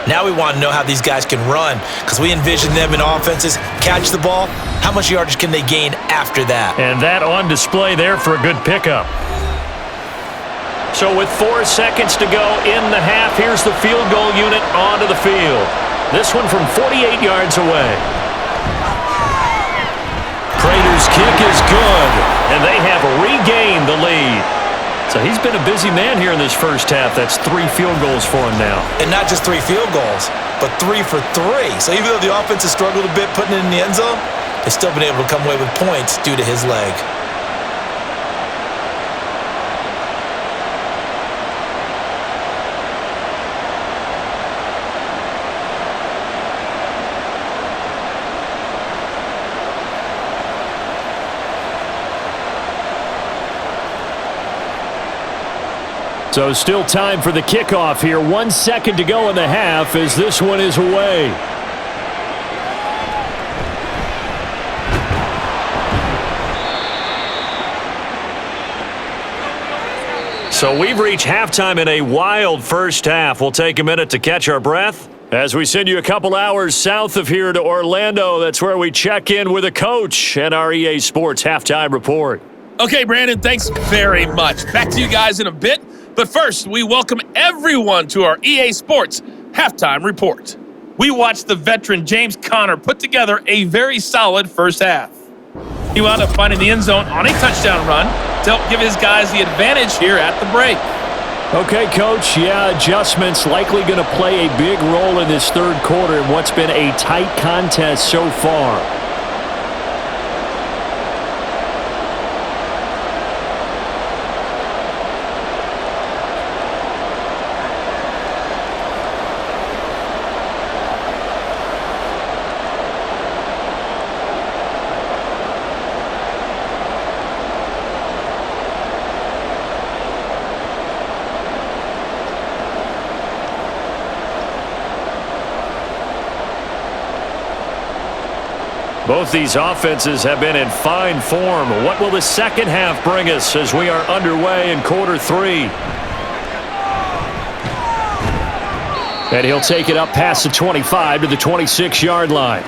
Now we want to know how these guys can run because we envision them in offenses, catch the ball. How much yardage can they gain after that? And that on display there for a good pickup. So with 4 seconds to go in the half, here's the field goal unit onto the field. This one from 48 yards away. Prater's kick is good, and they have regained the lead. So he's been a busy man here in this first half. That's 3 field goals for him now. And not just 3 field goals, but 3 for 3. So even though the offense has struggled a bit putting it in the end zone, they've still been able to come away with points due to his leg. So still time for the kickoff here. 1 second to go in the half as this one is away. So we've reached halftime in a wild first half. We'll take a minute to catch our breath as we send you a couple hours south of here to Orlando. That's where we check in with a coach and our EA Sports halftime report. Okay, Brandon, thanks very much. Back to you guys in a bit. But first, we welcome everyone to our EA Sports Halftime Report. We watched the veteran James Conner put together a very solid first half. He wound up finding the end zone on a touchdown run to help give his guys the advantage here at the break. Okay, Coach, adjustments likely going to play a big role in this third quarter in what's been a tight contest so far. Both these offenses have been in fine form. What will the second half bring us as we are underway in quarter 3? And he'll take it up past the 25 to the 26-yard line.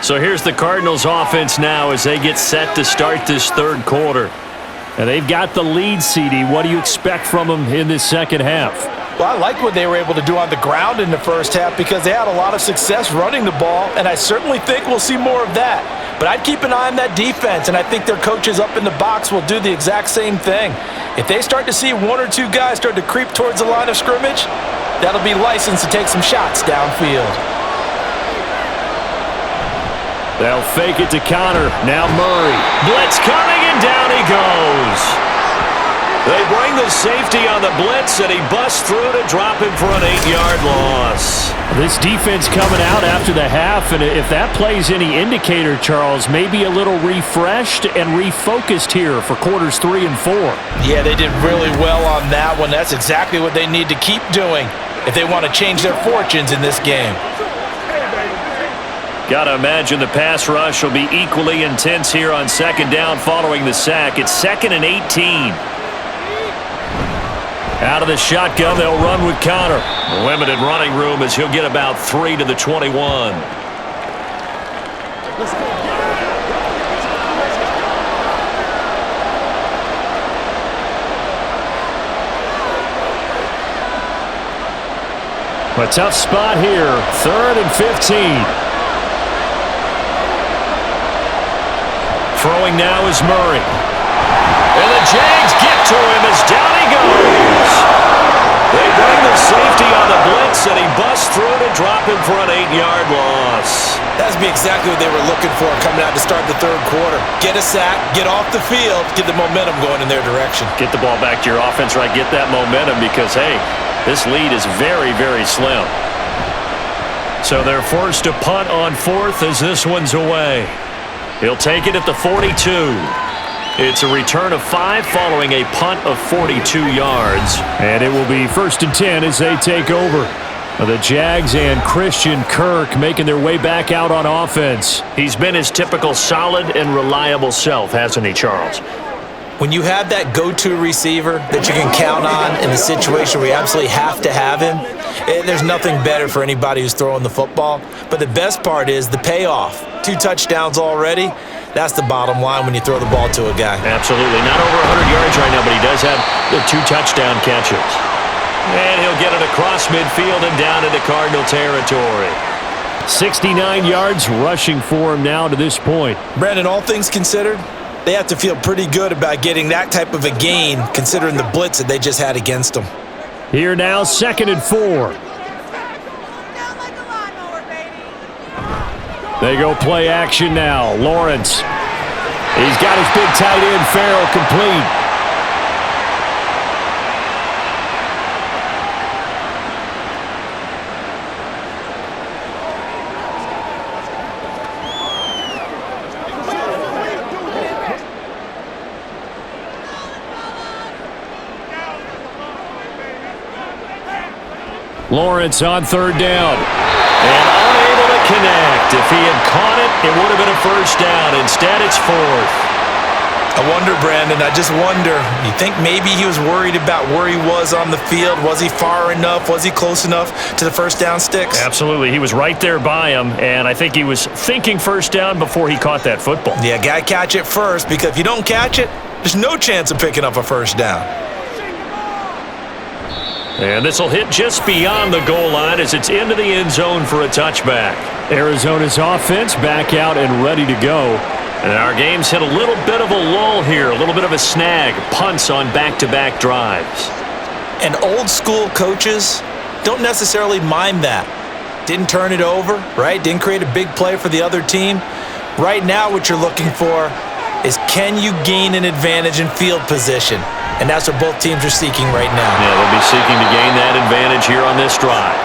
So here's the Cardinals offense now as they get set to start this third quarter. And they've got the lead, CD. What do you expect from them in this second half? Well, I like what they were able to do on the ground in the first half because they had a lot of success running the ball, and I certainly think we'll see more of that. But I'd keep an eye on that defense, and I think their coaches up in the box will do the exact same thing. If they start to see 1 or 2 guys start to creep towards the line of scrimmage, that'll be licensed to take some shots downfield. They'll fake it to Conner. Now Murray. Blitz coming, and down he goes. They bring the safety on the blitz, and he busts through to drop him for an 8-yard loss. This defense coming out after the half, and if that plays any indicator, Charles, maybe a little refreshed and refocused here for quarters 3 and 4. Yeah, they did really well on that one. That's exactly what they need to keep doing if they want to change their fortunes in this game. Got to imagine the pass rush will be equally intense here on second down following the sack. It's 2nd and 18. Out of the shotgun, they'll run with Conner. Limited running room as he'll get about 3 to the 21. A tough spot here. 3rd and 15. Throwing now is Murray. And the Jags get to him as down he goes. They bring the safety on the blitz, and he busts through to drop him for an 8-yard loss. That's exactly what they were looking for coming out to start the third quarter. Get a sack, get off the field, get the momentum going in their direction. Get the ball back to your offense, right? Get that momentum because, hey, this lead is very, very slim. So they're forced to punt on 4th as this one's away. He'll take it at the 42. It's a return of 5 following a punt of 42 yards. And it will be 1st and 10 as they take over. The Jags and Christian Kirk making their way back out on offense. He's been his typical solid and reliable self, hasn't he, Charles? When you have that go-to receiver that you can count on in a situation where you absolutely have to have him, there's nothing better for anybody who's throwing the football. But the best part is the payoff. 2 touchdowns already. That's the bottom line when you throw the ball to a guy. Absolutely. Not over 100 yards right now, but he does have the 2 touchdown catches. And he'll get it across midfield and down into Cardinal territory. 69 yards rushing for him now to this point. Brandon, all things considered, they have to feel pretty good about getting that type of a gain considering the blitz that they just had against them. Here now, 2nd and 4. They go play action now. Lawrence. He's got his big tight end, Farrell, complete. Lawrence on 3rd down. And unable to connect. If he had caught it, it would have been a 1st down. Instead, it's 4th. I wonder, Brandon, I just wonder, you think maybe he was worried about where he was on the field? Was he far enough? Was he close enough to the 1st down sticks? Absolutely. He was right there by him, and I think he was thinking 1st down before he caught that football. Yeah, got to catch it first, because if you don't catch it, there's no chance of picking up a 1st down. And this will hit just beyond the goal line as it's into the end zone for a touchback. Arizona's offense back out and ready to go. And our game's hit a little bit of a lull here, a little bit of a snag. Punts on back-to-back drives. And old school coaches don't necessarily mind that. Didn't turn it over, right? Didn't create a big play for the other team. Right now what you're looking for is, can you gain an advantage in field position? And that's what both teams are seeking right now. Yeah, they'll be seeking to gain that advantage here on this drive.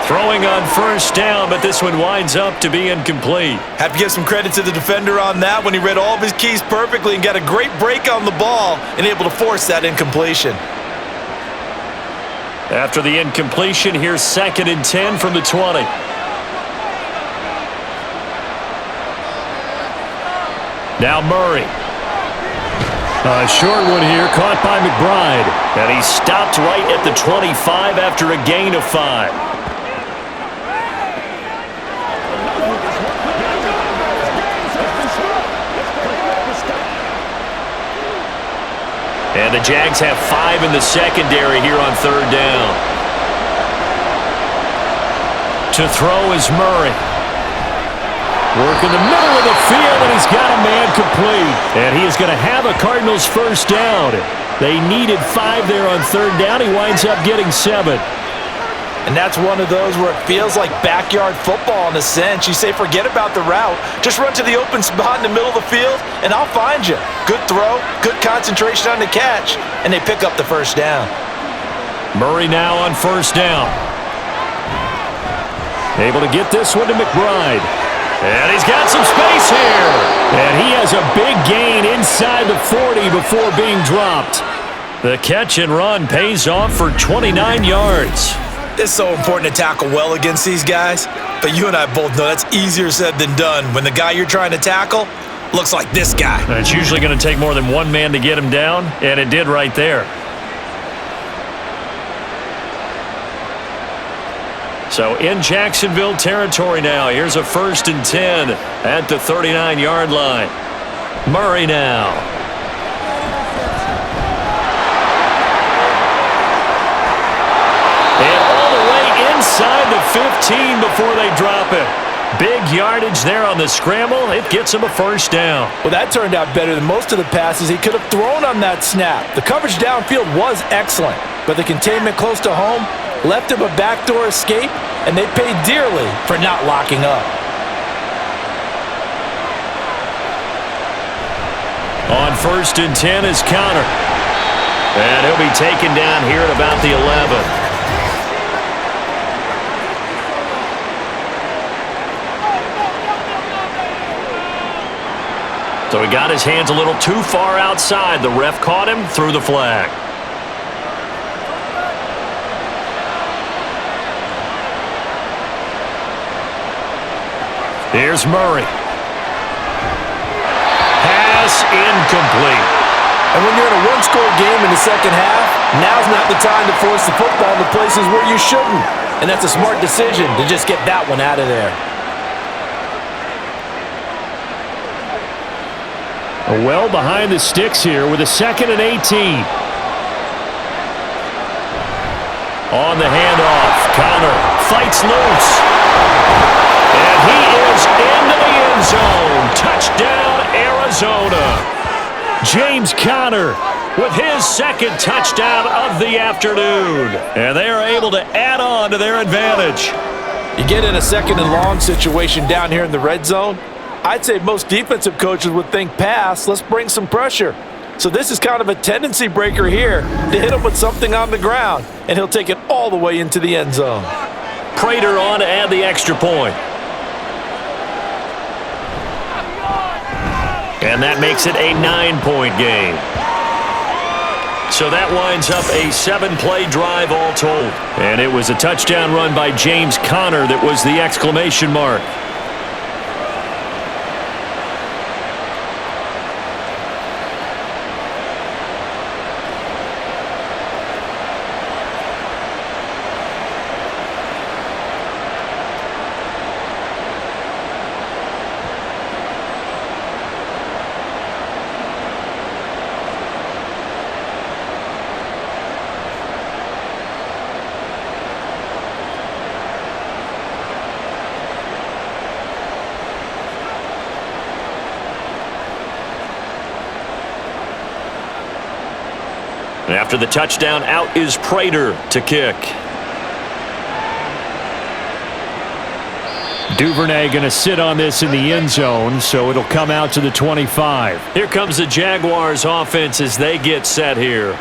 Throwing on 1st down, but this one winds up to be incomplete. Have to give some credit to the defender on that when he read all of his keys perfectly and got a great break on the ball and able to force that incompletion. After the incompletion, here's 2nd and 10 from the 20. Now Murray. A short one here, caught by McBride. And he stopped right at the 25 after a gain of 5. And the Jags have 5 in the secondary here on 3rd down. To throw is Murray. Work in the middle of the field, and he's got a man complete. And he is going to have a Cardinals 1st down. They needed 5 there on 3rd down. He winds up getting 7. And that's one of those where it feels like backyard football in a sense. You say, forget about the route. Just run to the open spot in the middle of the field, and I'll find you. Good throw, good concentration on the catch, and they pick up the 1st down. Murray now on 1st down. Able to get this one to McBride. And he's got some space here. And he has a big gain inside the 40 before being dropped. The catch and run pays off for 29 yards. It's so important to tackle well against these guys, but you and I both know that's easier said than done when the guy you're trying to tackle looks like this guy. And it's usually going to take more than one man to get him down, and it did right there. So in Jacksonville territory now. Here's a 1st and 10 at the 39-yard line. Murray now. And all the way inside 15 before they drop it. Big yardage there on the scramble. It gets him a first down. Well, that turned out better than most of the passes he could have thrown on that snap. The coverage downfield was excellent, but the containment close to home left him a backdoor escape, and they paid dearly for not locking up. On 1st and 10 is Connor. And he'll be taken down here at about the 11. So he got his hands a little too far outside. The ref caught him, threw the flag. Here's Murray. Pass incomplete. And when you're in a one-score game in the second half, now's not the time to force the football to places where you shouldn't. And that's a smart decision to just get that one out of there. Well behind the sticks here with a 2nd and 18. On the handoff, Connor fights loose. And he is into the end zone. Touchdown, Arizona. James Conner with his 2nd touchdown of the afternoon. And they are able to add on to their advantage. You get in a 2nd and long situation down here in the red zone, I'd say most defensive coaches would think pass, let's bring some pressure. So this is kind of a tendency breaker here to hit him with something on the ground, and he'll take it all the way into the end zone. Prater on to add the extra point. And that makes it a 9-point game. So that winds up a 7-play drive all told. And it was a touchdown run by James Conner that was the exclamation mark. After the touchdown, out is Prater to kick. Duvernay going to sit on this in the end zone, so it'll come out to the 25. Here comes the Jaguars offense as they get set here.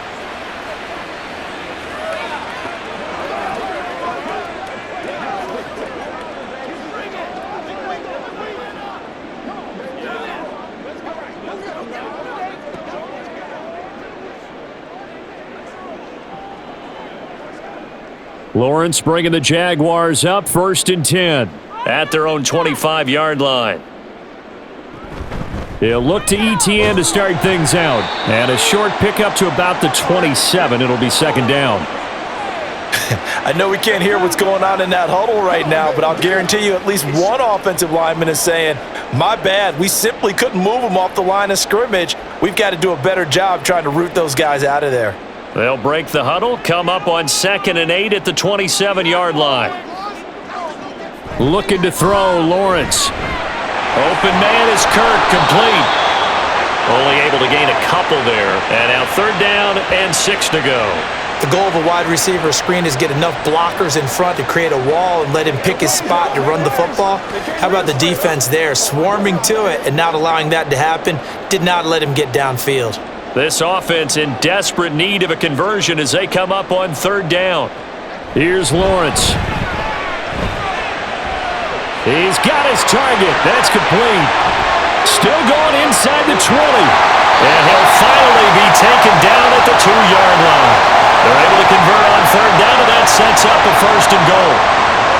Lawrence bringing the Jaguars up 1st and 10 at their own 25-yard line. He'll look to ETN to start things out. And a short pickup to about the 27. It'll be 2nd down. I know we can't hear what's going on in that huddle right now, but I'll guarantee you at least one offensive lineman is saying, my bad, we simply couldn't move them off the line of scrimmage. We've got to do a better job trying to root those guys out of there. They'll break the huddle, come up on 2nd and 8 at the 27-yard line. Looking to throw, Lawrence. Open man is Kirk, complete. Only able to gain a couple there. And now 3rd down and 6 to go. The goal of a wide receiver screen is get enough blockers in front to create a wall and let him pick his spot to run the football. How about the defense there, swarming to it and not allowing that to happen? Did not let him get downfield. This offense in desperate need of a conversion as they come up on 3rd down. Here's Lawrence. He's got his target. That's complete. Still going inside the 20. And he'll finally be taken down at the 2-yard line. They're able to convert on 3rd down, and that sets up a 1st and goal.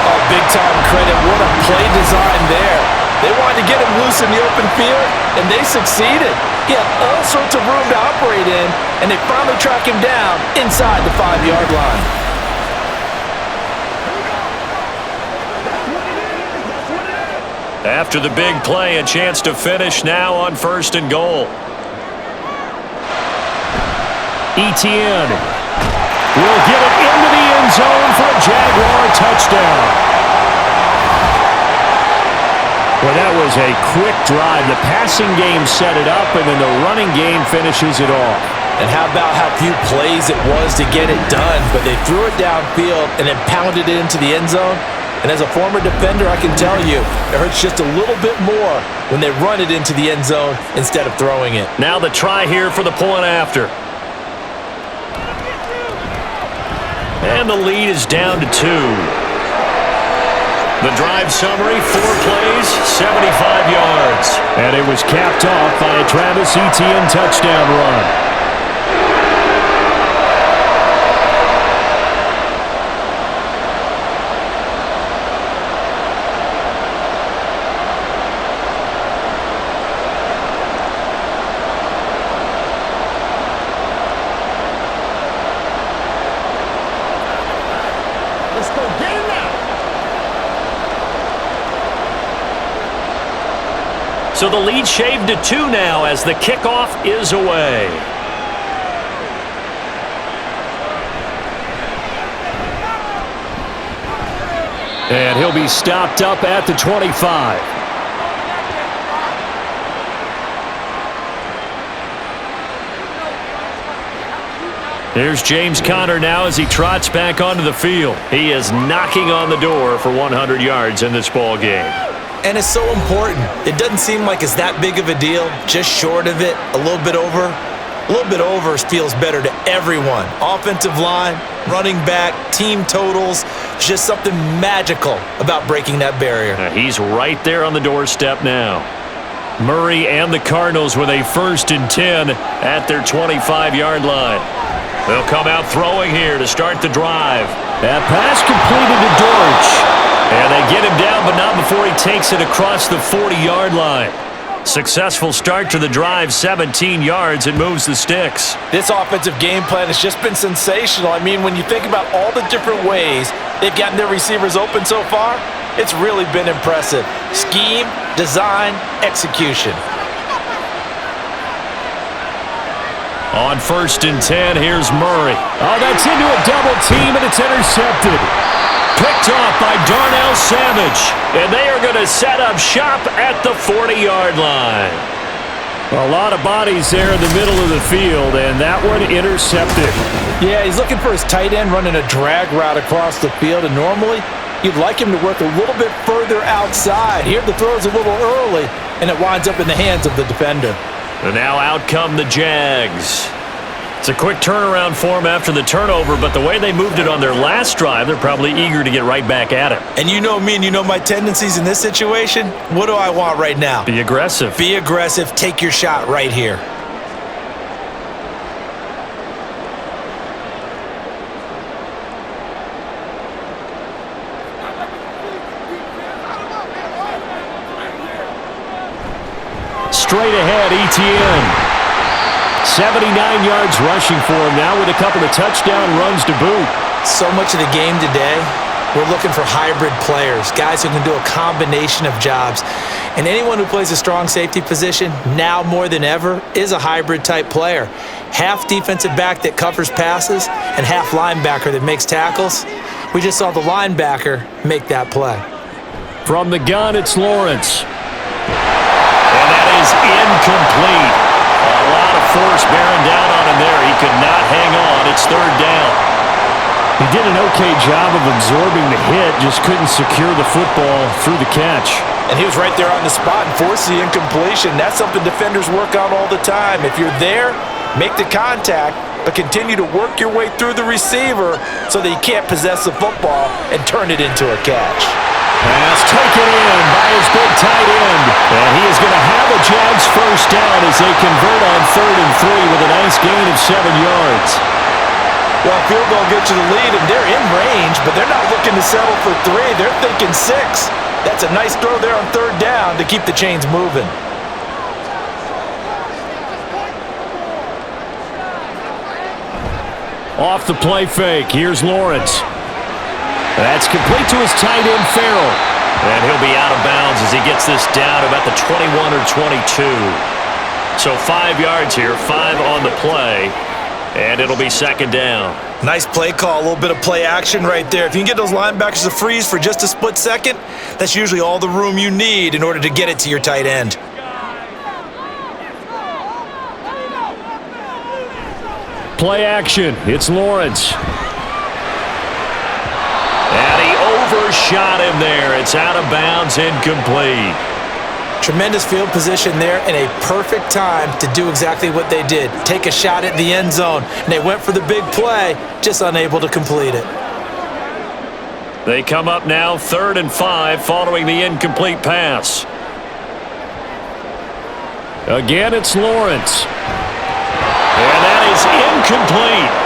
Oh, big-time credit. What a play design there. They wanted to get him loose in the open field, and they succeeded. He had all sorts of room to operate in, and they finally track him down inside the 5-yard line. After the big play, a chance to finish now on 1st and goal. ETN will get it into the end zone for a Jaguar touchdown. Well, that was a quick drive. The passing game set it up, and then the running game finishes it off. And how about how few plays it was to get it done, but they threw it downfield and then pounded it into the end zone. And as a former defender, I can tell you, it hurts just a little bit more when they run it into the end zone instead of throwing it. Now the try here for the point after. And the lead is down to 2. The drive summary, 4 plays, 75 yards. And it was capped off by a Travis Etienne touchdown run. Let's go get it now. So the lead shaved to 2 now as the kickoff is away. And he'll be stopped up at the 25. Here's James Conner now as he trots back onto the field. He is knocking on the door for 100 yards in this ball game. And it's so important. It doesn't seem like it's that big of a deal, just short of it, a little bit over. A little bit over feels better to everyone. Offensive line, running back, team totals, just something magical about breaking that barrier. He's right there on the doorstep now. Murray and the Cardinals with a 1st and 10 at their 25-yard line. They'll come out throwing here to start the drive. That pass completed to Dortch. And they get him down, but not before he takes it across the 40-yard line. Successful start to the drive, 17 yards, and moves the sticks. This offensive game plan has just been sensational. I mean, when you think about all the different ways they've gotten their receivers open so far, it's really been impressive. Scheme, design, execution. On 1st and 10, here's Murray. Oh, that's into a double team, and it's intercepted. Picked off by Darnell Savage, and they are going to set up shop at the 40-yard line. A lot of bodies there in the middle of the field, and that one intercepted. Yeah, he's looking for his tight end running a drag route across the field, and normally you'd like him to work a little bit further outside. Here the throw is a little early, and it winds up in the hands of the defender. And now out come the Jags. It's a quick turnaround for them after the turnover, but the way they moved it on their last drive, they're probably eager to get right back at it. And you know me and you know my tendencies in this situation. What do I want right now? Be aggressive. Be aggressive. Take your shot right here. Straight ahead, Etienne. 79 yards rushing for him now with a couple of touchdown runs to boot. So much of the game today, we're looking for hybrid players, guys who can do a combination of jobs. And anyone who plays a strong safety position, now more than ever, is a hybrid type player. Half defensive back that covers passes and half linebacker that makes tackles. We just saw the linebacker make that play. From the gun, it's Lawrence. And that is incomplete. A lot of force bearing down on him there. He could not hang on. It's 3rd down. He did an okay job of absorbing the hit, just couldn't secure the football through the catch. And he was right there on the spot and forced the incompletion. That's something defenders work on all the time. If you're there, make the contact, but continue to work your way through the receiver so that you can't possess the football and turn it into a catch. Pass taken in by his big tight end. And he is going to have a Jags 1st down as they convert on 3rd and 3 with a nice gain of 7 yards. Well, field goal gets you the lead, and they're in range, but they're not looking to settle for 3. They're thinking 6. That's a nice throw there on 3rd down to keep the chains moving. Off the play fake, here's Lawrence. That's complete to his tight end, Farrell. And he'll be out of bounds as he gets this down about the 21 or 22. So 5 yards here, 5 on the play, and it'll be 2nd down. Nice play call, a little bit of play action right there. If you can get those linebackers to freeze for just a split second, that's usually all the room you need in order to get it to your tight end. Play action. It's Lawrence. And he overshot him there. It's out of bounds, incomplete. Tremendous field position there and a perfect time to do exactly what they did. Take a shot at the end zone. And they went for the big play, just unable to complete it. They come up now 3rd and 5 following the incomplete pass. Again, it's Lawrence. And that is incomplete.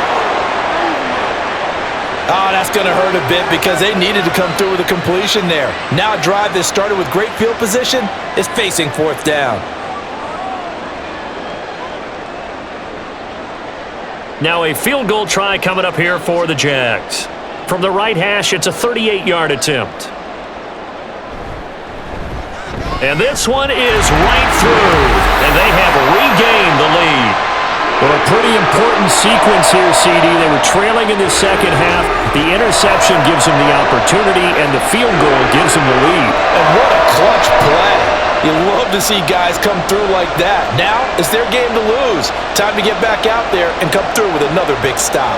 Oh, that's going to hurt a bit because they needed to come through with a completion there. Now a drive that started with great field position is facing 4th down. Now a field goal try coming up here for the Jags. From the right hash, it's a 38-yard attempt. And this one is right through, and they have regained the lead. Well, a pretty important sequence here, CD. They were trailing in the second half. The interception gives them the opportunity, and the field goal gives them the lead. And what a clutch play. You love to see guys come through like that. Now it's their game to lose. Time to get back out there and come through with another big stop.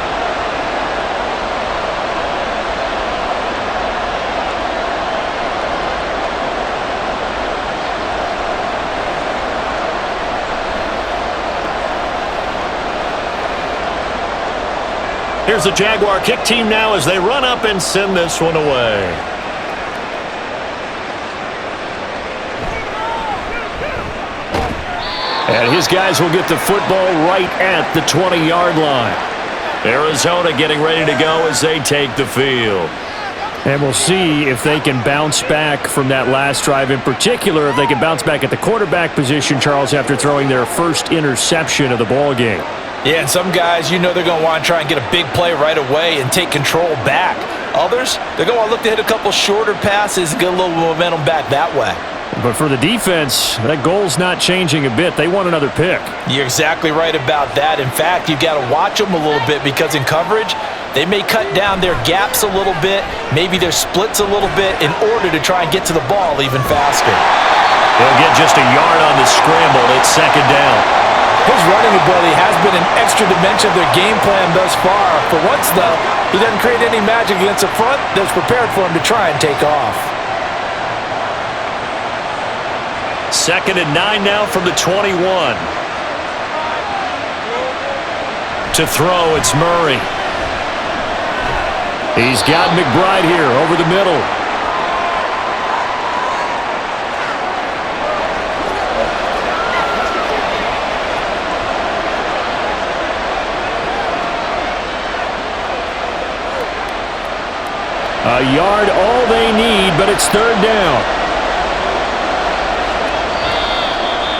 Here's the Jaguar kick team now as they run up and send this one away. And his guys will get the football right at the 20-yard line. Arizona getting ready to go as they take the field. And we'll see if they can bounce back from that last drive. In particular, if they can bounce back at the quarterback position, Charles, after throwing their first interception of the ball game. Yeah, and some guys, you know they're going to want to try and get a big play right away and take control back. Others, they're going to want to look to hit a couple shorter passes and get a little momentum back that way. But for the defense, that goal's not changing a bit. They want another pick. You're exactly right about that. In fact, you've got to watch them a little bit because in coverage, they may cut down their gaps a little bit, maybe their splits a little bit in order to try and get to the ball even faster. They'll get just a yard on the scramble. It's 2nd down. His running ability has been an extra dimension of their game plan thus far. For once, though, he doesn't create any magic against the front that's prepared for him to try and take off. 2nd and 9 now from the 21. To throw, it's Murray. He's got McBride here over the middle. A yard, all they need, but it's 3rd down.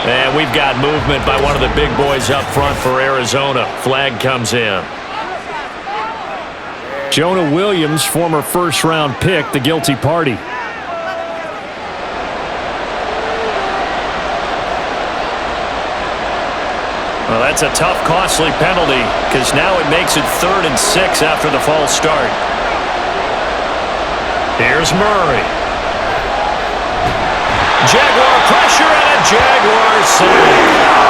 And we've got movement by one of the big boys up front for Arizona. Flag comes in. Jonah Williams, former first-round pick, the guilty party. Well, that's a tough, costly penalty because now it makes it 3rd and 6 after the false start. Here's Murray. Jaguar pressure and a Jaguar sack.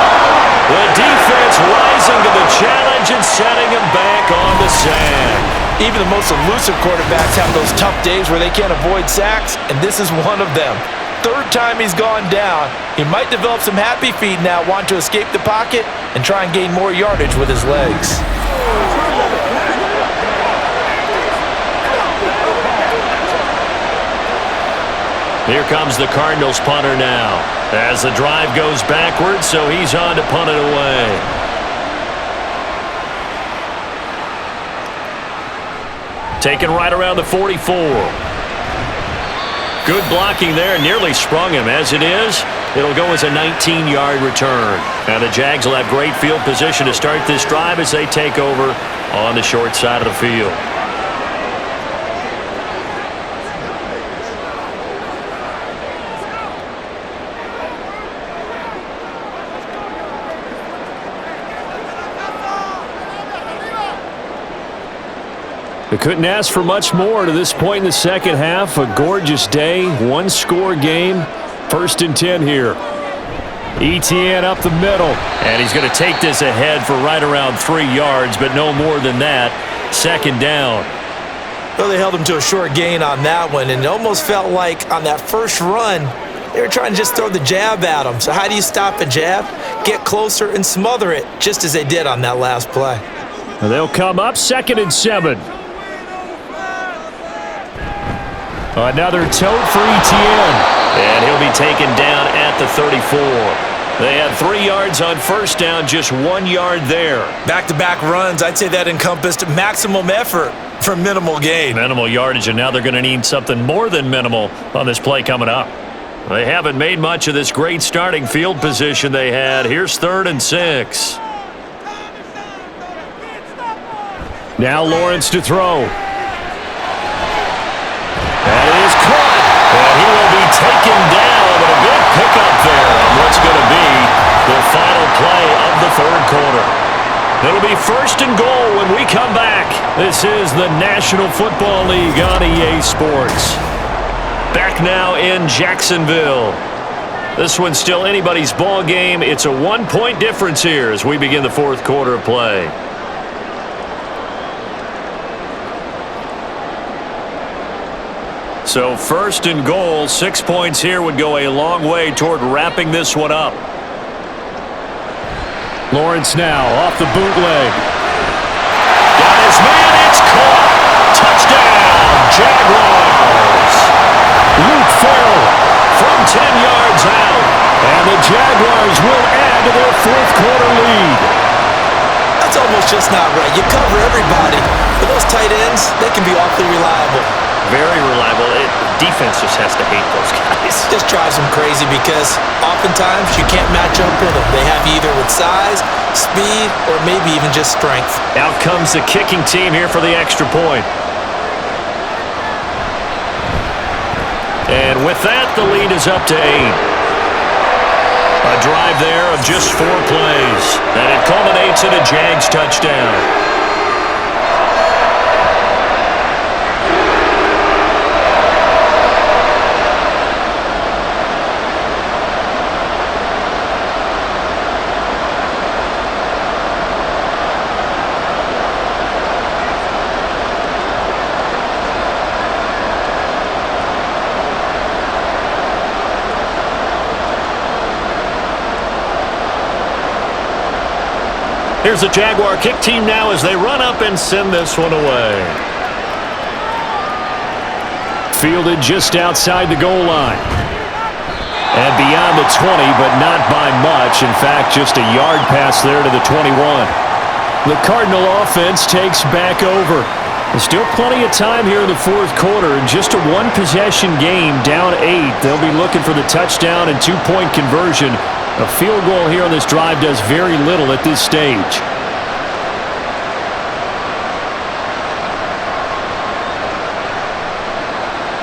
The defense rising to the challenge and setting him back on the sack. Even the most elusive quarterbacks have those tough days where they can't avoid sacks, and this is one of them. 3rd time he's gone down. He might develop some happy feet now, want to escape the pocket and try and gain more yardage with his legs. Here comes the Cardinals punter now. As the drive goes backwards, so he's on to punt it away. Taken right around the 44. Good blocking there, nearly sprung him. As it is, it'll go as a 19-yard return. And the Jags will have great field position to start this drive as they take over on the short side of the field. They couldn't ask for much more to this point in the second half. A gorgeous day, one-score game. 1st and 10 here. Etienne up the middle. And he's going to take this ahead for right around 3 yards, but no more than that. 2nd down. Well, they held him to a short gain on that one, and it almost felt like on that first run, they were trying to just throw the jab at him. So how do you stop a jab? Get closer and smother it, just as they did on that last play. And they'll come up 2nd and 7. Another tote for Etienne. And he'll be taken down at the 34. They had 3 yards on 1st down, just 1 yard there. Back-to-back runs, I'd say that encompassed maximum effort for minimal gain. Minimal yardage, and now they're going to need something more than minimal on this play coming up. They haven't made much of this great starting field position they had. Here's 3rd and 6. Now Lawrence to throw. That is caught, and he will be taken down, and a big pickup there on what's going to be the final play of the 3rd quarter. It'll be 1st and goal when we come back. This is the National Football League on EA Sports. Back now in Jacksonville. This one's still anybody's ball game. It's a 1-point difference here as we begin the 4th quarter of play. So 1st and goal, 6 points here would go a long way toward wrapping this one up. Lawrence now off the bootleg. Got his man, it's caught. Touchdown, Jaguars. Luke Farrell from 10 yards out. And the Jaguars will add to their 4th quarter lead. That's almost just not right. You cover everybody. But those tight ends, they can be awfully reliable. Very reliable. Defense just has to hate those guys. Just drives them crazy because oftentimes you can't match up with them. They have you either with size, speed, or maybe even just strength. Out comes the kicking team here for the extra point. And with that, the lead is up to 8. A drive there of just 4 plays. And it culminates in a Jags touchdown. Here's the Jaguar kick team now as they run up and send this one away. Fielded just outside the goal line. And beyond the 20, but not by much. In fact, just a yard pass there to the 21. The Cardinal offense takes back over. There's still plenty of time here in the 4th quarter. Just a 1-possession game, down 8. They'll be looking for the touchdown and 2-point conversion. A field goal here on this drive does very little at this stage.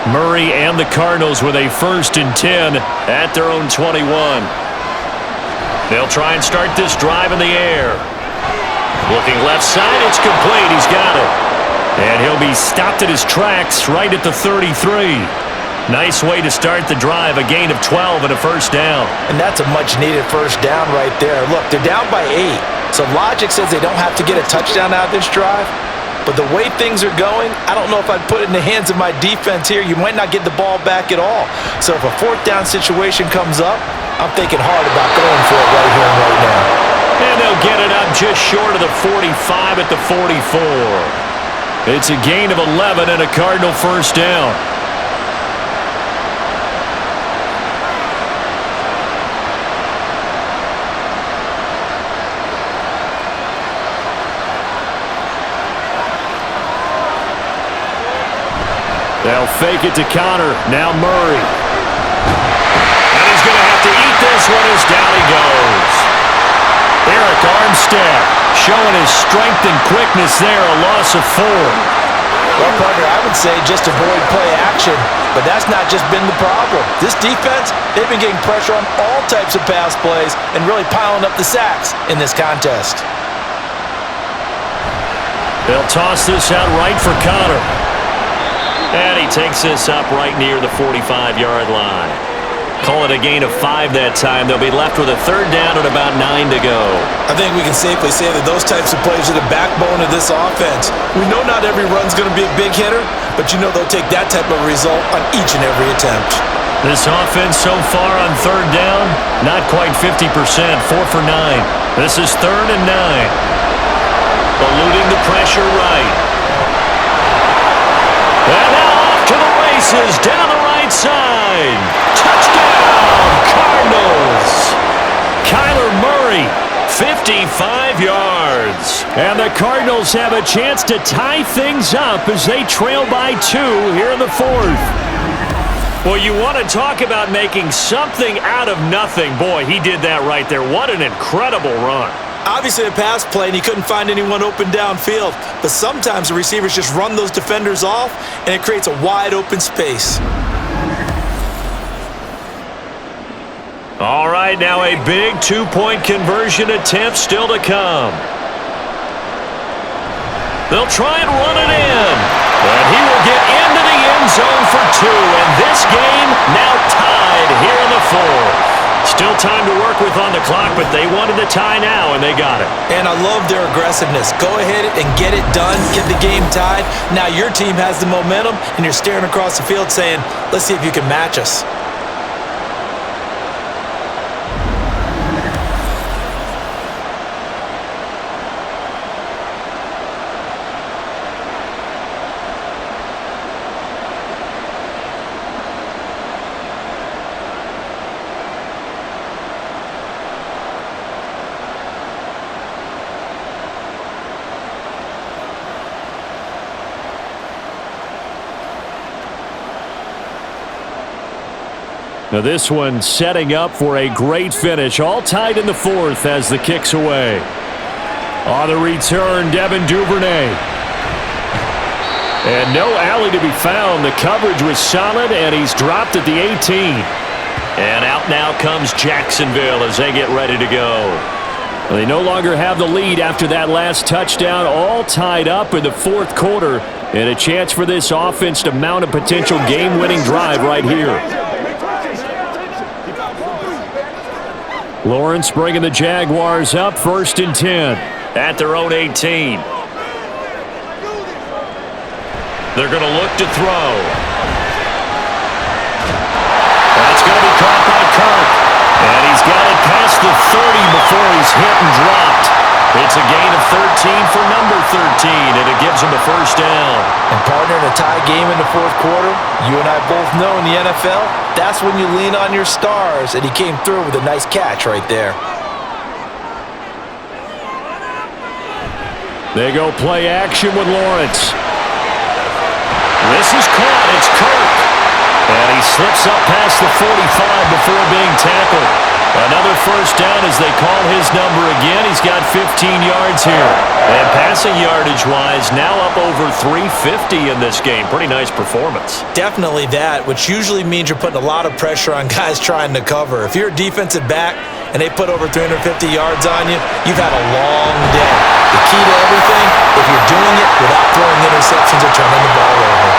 Murray and the Cardinals with a 1st and 10 at their own 21. They'll try and start this drive in the air. Looking left side, it's complete. He's got it. And he'll be stopped at his tracks right at the 33. Nice way to start the drive, a gain of 12 and a 1st down. And that's a much-needed 1st down right there. Look, they're down by 8. So logic says they don't have to get a touchdown out of this drive. But the way things are going, I don't know if I'd put it in the hands of my defense here. You might not get the ball back at all. So if a 4th down situation comes up, I'm thinking hard about going for it right here and right now. And they'll get it up just short of the 45 at the 44. It's a gain of 11 and a Cardinal 1st down. They'll fake it to Connor. Now Murray. And he's going to have to eat this one as down he goes. Eric Armstead showing his strength and quickness there, a loss of 4. Well, partner, I would say just avoid play action, but that's not just been the problem. This defense, they've been getting pressure on all types of pass plays and really piling up the sacks in this contest. They'll toss this out right for Connor. And he takes this up right near the 45-yard line. Call it a gain of 5 that time. They'll be left with a third down and about 9 to go. I think we can safely say that those types of plays are the backbone of this offense. We know not every run's going to be a big hitter, but you know they'll take that type of result on each and every attempt. This offense so far on third down, not quite 50%, 4 for 9. This is 3rd and 9. Eluding the pressure right. And now off to the races, down the right side. Touchdown, Cardinals. Kyler Murray, 55 yards. And the Cardinals have a chance to tie things up as they trail by 2 here in the 4th. Well, you want to talk about making something out of nothing. Boy, he did that right there. What an incredible run. Obviously a pass play, and he couldn't find anyone open downfield. But sometimes the receivers just run those defenders off, and it creates a wide open space. All right, now a big 2-point conversion attempt still to come. They'll try and run it in. And he will get into the end zone for 2. And this game now tied here in the 4th. Still time to work with on the clock, but they wanted the tie now, and they got it. And I love their aggressiveness. Go ahead and get it done. Get the game tied. Now your team has the momentum, and you're staring across the field saying, let's see if you can match us. Now this one setting up for a great finish. All tied in the 4th as the kick's away. On the return, Devin Duvernay. And no alley to be found. The coverage was solid, and he's dropped at the 18. And out now comes Jacksonville as they get ready to go. Well, they no longer have the lead after that last touchdown. All tied up in the 4th quarter. And a chance for this offense to mount a potential game-winning drive right here. Lawrence bringing the Jaguars up, 1st and 10 at their own 18. They're going to look to throw. That's going to be caught by Kirk. And he's got it past the 30 before he's hit and dropped. It's a gain of 13 for number 13, and it gives him a 1st down. And partner, in a tie game in the 4th quarter, you and I both know in the NFL, that's when you lean on your stars, and he came through with a nice catch right there. They go play action with Lawrence. This is caught. It's Kirk. And he slips up past the 45 before being tackled. Another 1st down as they call his number again. He's got 15 yards here. And passing yardage-wise, now up over 350 in this game. Pretty nice performance. Definitely that, which usually means you're putting a lot of pressure on guys trying to cover. If you're a defensive back and they put over 350 yards on you, you've had a long day. The key to everything, if you're doing it without throwing interceptions or turning the ball over.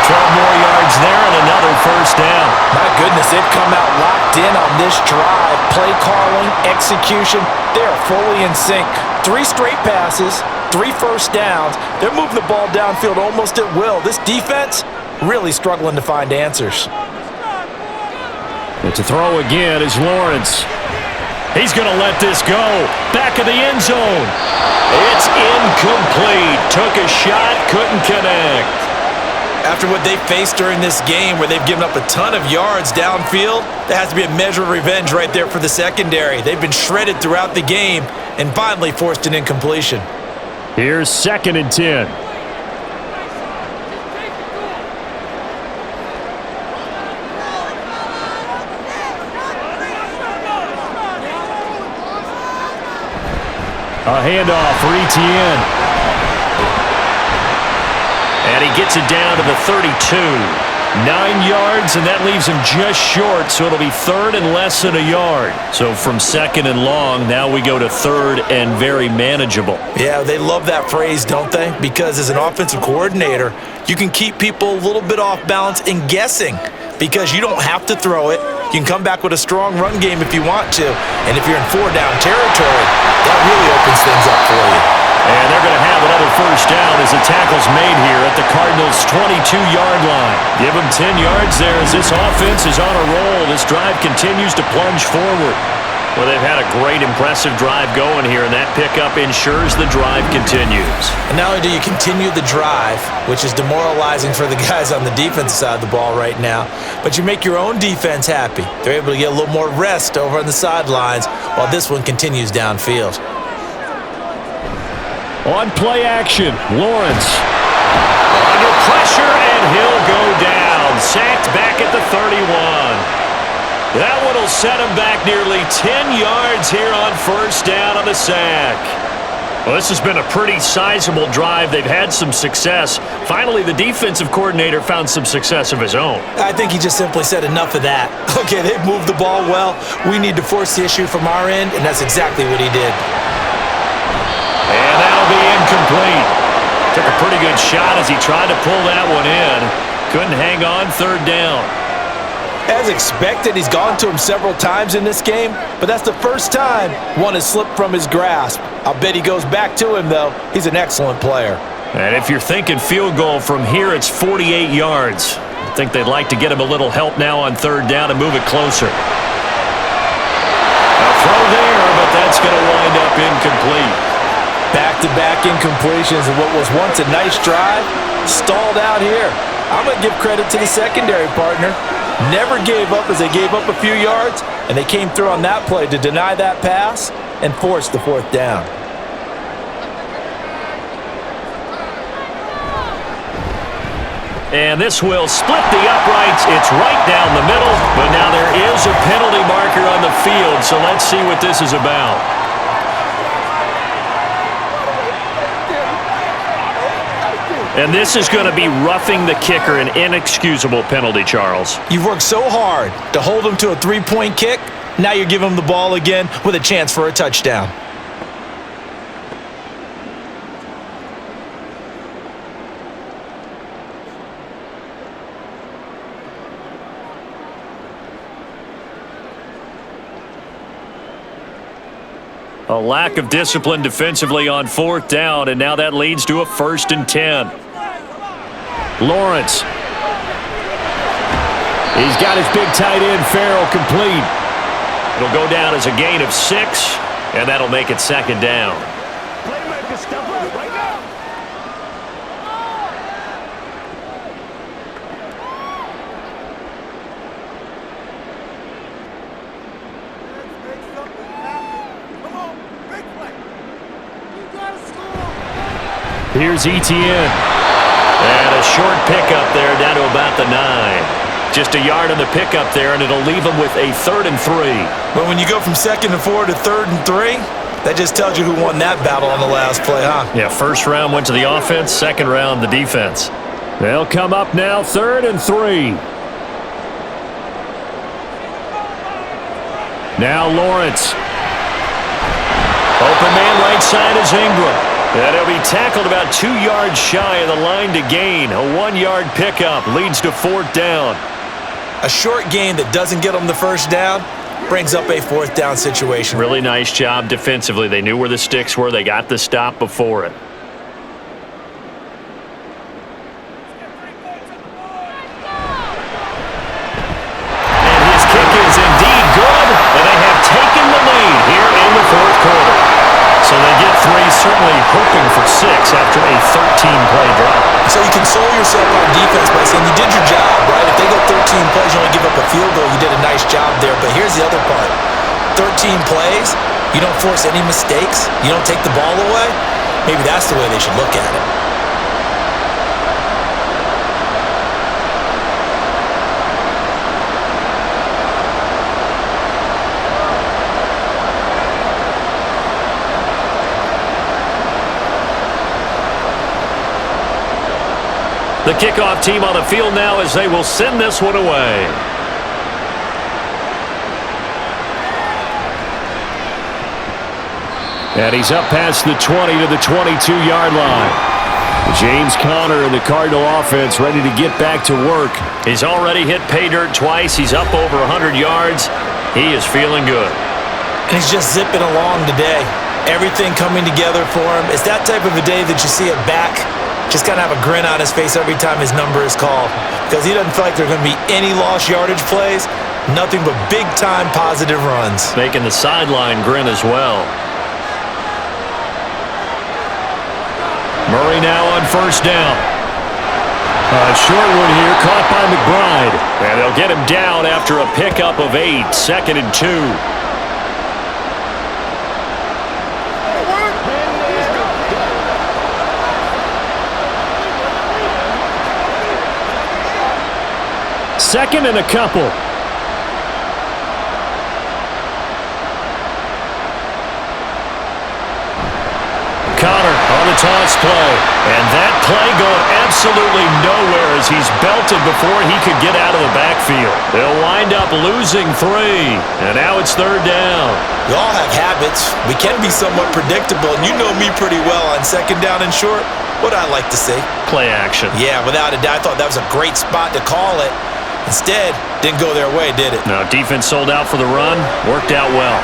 12 more yards there and another 1st down. My goodness, they've come out locked in on this drive. Play calling, execution, they're fully in sync. 3 straight passes, 3 1st downs. They're moving the ball downfield almost at will. This defense really struggling to find answers. But to throw again is Lawrence. He's going to let this go. Back of the end zone. It's incomplete. Took a shot, couldn't connect. After what they faced during this game where they've given up a ton of yards downfield, that has to be a measure of revenge right there for the secondary. They've been shredded throughout the game and finally forced an incompletion. Here's 2nd and 10. A handoff for Etienne. And he gets it down to the 32. 9 yards, and that leaves him just short, so it'll be third and less than a yard. So from second and long, now we go to third and very manageable. Yeah, they love that phrase, don't they? Because as an offensive coordinator, you can keep people a little bit off balance and guessing because you don't have to throw it. You can come back with a strong run game if you want to. And if you're in 4-down territory, that really opens things up for you. And they're going to have another first down as the tackle's made here at the Cardinals' 22-yard line. Give them 10 yards there as this offense is on a roll. This drive continues to plunge forward. Well, they've had a great, impressive drive going here, and that pickup ensures the drive continues. And not only do you continue the drive, which is demoralizing for the guys on the defensive side of the ball right now, but you make your own defense happy. They're able to get a little more rest over on the sidelines while this one continues downfield. On play action, Lawrence. Under pressure, and he'll go down. Sacked back at the 31. That one will set him back nearly 10 yards here on first down on the sack. Well, this has been a pretty sizable drive. They've had some success. Finally, the defensive coordinator found some success of his own. I think he just simply said enough of that. Okay, they've moved the ball well. We need to force the issue from our end, and that's exactly what he did. And that'll be incomplete. Took a pretty good shot as he tried to pull that one in. Couldn't hang on third down. As expected, he's gone to him several times in this game, but that's the first time one has slipped from his grasp. I'll bet he goes back to him, though. He's an excellent player. And if you're thinking field goal from here, it's 48 yards. I think they'd like to get him a little help now on third down and move it closer. A throw there, but that's going to wind up incomplete. Back-to-back incompletions of what was once a nice drive, stalled out here. I'm going to give credit to the secondary partner. Never gave up as they gave up a few yards, and they came through on that play to deny that pass and force the fourth down. And this will split the uprights. It's right down the middle, but now there is a penalty marker on the field, so let's see what this is about. And this is going to be roughing the kicker, an inexcusable penalty, Charles. You've worked so hard to hold him to a three-point kick. Now you're giving him the ball again with a chance for a touchdown. A lack of discipline defensively on fourth down, and now that leads to a 1st and 10. Lawrence. He's got his big tight end, Farrell, complete. It'll go down as a gain of 6, and that'll make it 2nd down. Playmaker, step up right now. Here's Etienne. And a short pickup there down to about the 9. Just a yard on the pickup there, and it'll leave him with a 3rd and 3. But when you go from 2nd and 4 to 3rd and 3, that just tells you who won that battle on the last play, huh? Yeah, first round went to the offense, second round the defense. They'll come up now, 3rd and 3. Now Lawrence. Open man right side is Ingram. And he'll be tackled about 2 yards shy of the line to gain. A 1-yard pickup leads to 4th down. A short gain that doesn't get them the first down brings up a 4th down situation. Really nice job defensively. They knew where the sticks were. They got the stop before it. And his kick is indeed good. And they have taken the lead here in the 4th quarter. So they get 3, certainly hoping for 6 after a 13-play drive. So you console yourself on defense by saying you did your job, right? If they go 13 plays, you only give up a field goal, you did a nice job there. But here's the other part. 13 plays, you don't force any mistakes, you don't take the ball away. Maybe that's the way they should look at it. The kickoff team on the field now as they will send this one away. And he's up past the 20 to the 22-yard line. James Conner and the Cardinal offense ready to get back to work. He's already hit pay dirt twice. He's up over 100 yards. He is feeling good. And he's just zipping along today. Everything coming together for him. It's that type of a day that you see it back. Just kind of have a grin on his face every time his number is called. Because he doesn't feel like there are going to be any lost yardage plays. Nothing but big-time positive runs. Making the sideline grin as well. Murray now on first down. A short one here, caught by McBride. And they'll get him down after a pickup of 8, 2nd and 2. Second and a couple. Conner on the toss play. And that play going absolutely nowhere as he's belted before he could get out of the backfield. They'll wind up losing 3. And now it's 3rd down. We all have habits. We can be somewhat predictable. And you know me pretty well on 2nd down and short. What I like to say? Play action. Yeah, without a doubt. I thought that was a great spot to call it. Instead, didn't go their way, did it? No, defense sold out for the run. Worked out well.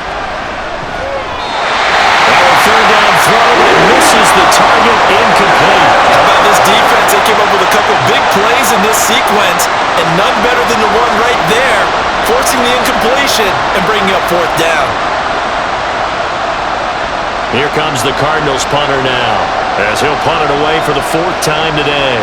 Now a 3rd down throw. It misses the target. Incomplete. How about this defense? They came up with a couple big plays in this sequence, and none better than the one right there, forcing the incompletion and bringing up 4th down. Here comes the Cardinals punter now, as he'll punt it away for the 4th time today.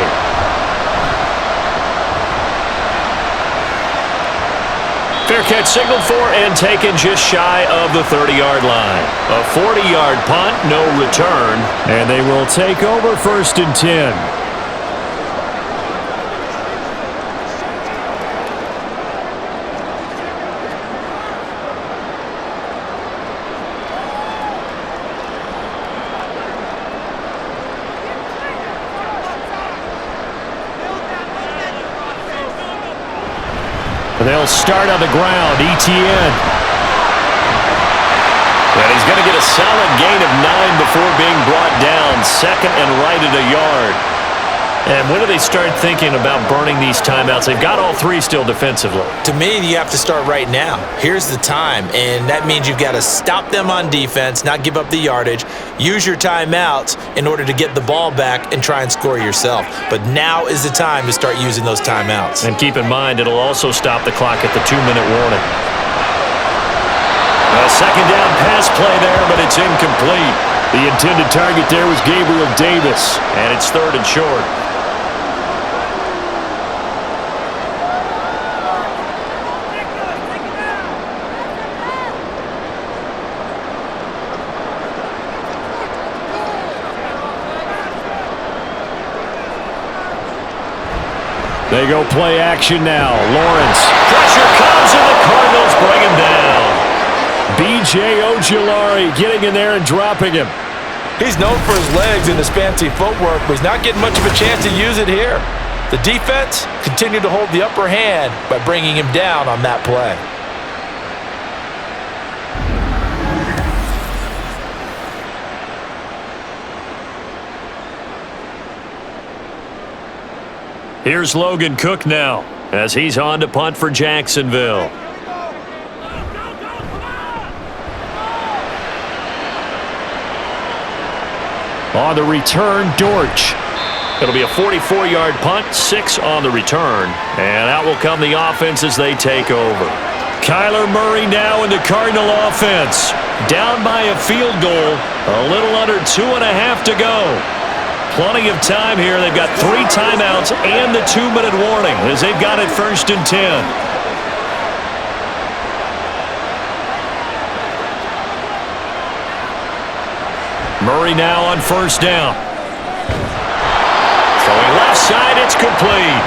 Fair catch signaled for and taken just shy of the 30-yard line. A 40-yard punt, no return, and they will take over 1st and 10. They'll start on the ground. Etienne. And he's going to get a solid gain of 9 before being brought down. 2nd and right at a yard. And when do they start thinking about burning these timeouts? They've got all 3 still defensively. To me, you have to start right now. Here's the time, and that means you've got to stop them on defense, not give up the yardage, use your timeouts in order to get the ball back and try and score yourself. But now is the time to start using those timeouts. And keep in mind, it'll also stop the clock at the 2-minute warning. A 2nd down pass play there, but it's incomplete. The intended target there was Gabriel Davis, and it's 3rd and short. They go play action now. Lawrence. Pressure comes and the Cardinals bring him down. B.J. Ojulari getting in there and dropping him. He's known for his legs and his fancy footwork, but he's not getting much of a chance to use it here. The defense continued to hold the upper hand by bringing him down on that play. Here's Logan Cook now as he's on to punt for Jacksonville. On the return, Dortch. It'll be a 44-yard punt, 6 on the return. And out will come the offense as they take over. Kyler Murray now in the Cardinal offense. Down by a field goal, a little under 2.5 to go. Plenty of time here. They've got 3 timeouts and the 2-minute warning as they've got it 1st and 10. Murray now on 1st down. Throwing left side, it's complete.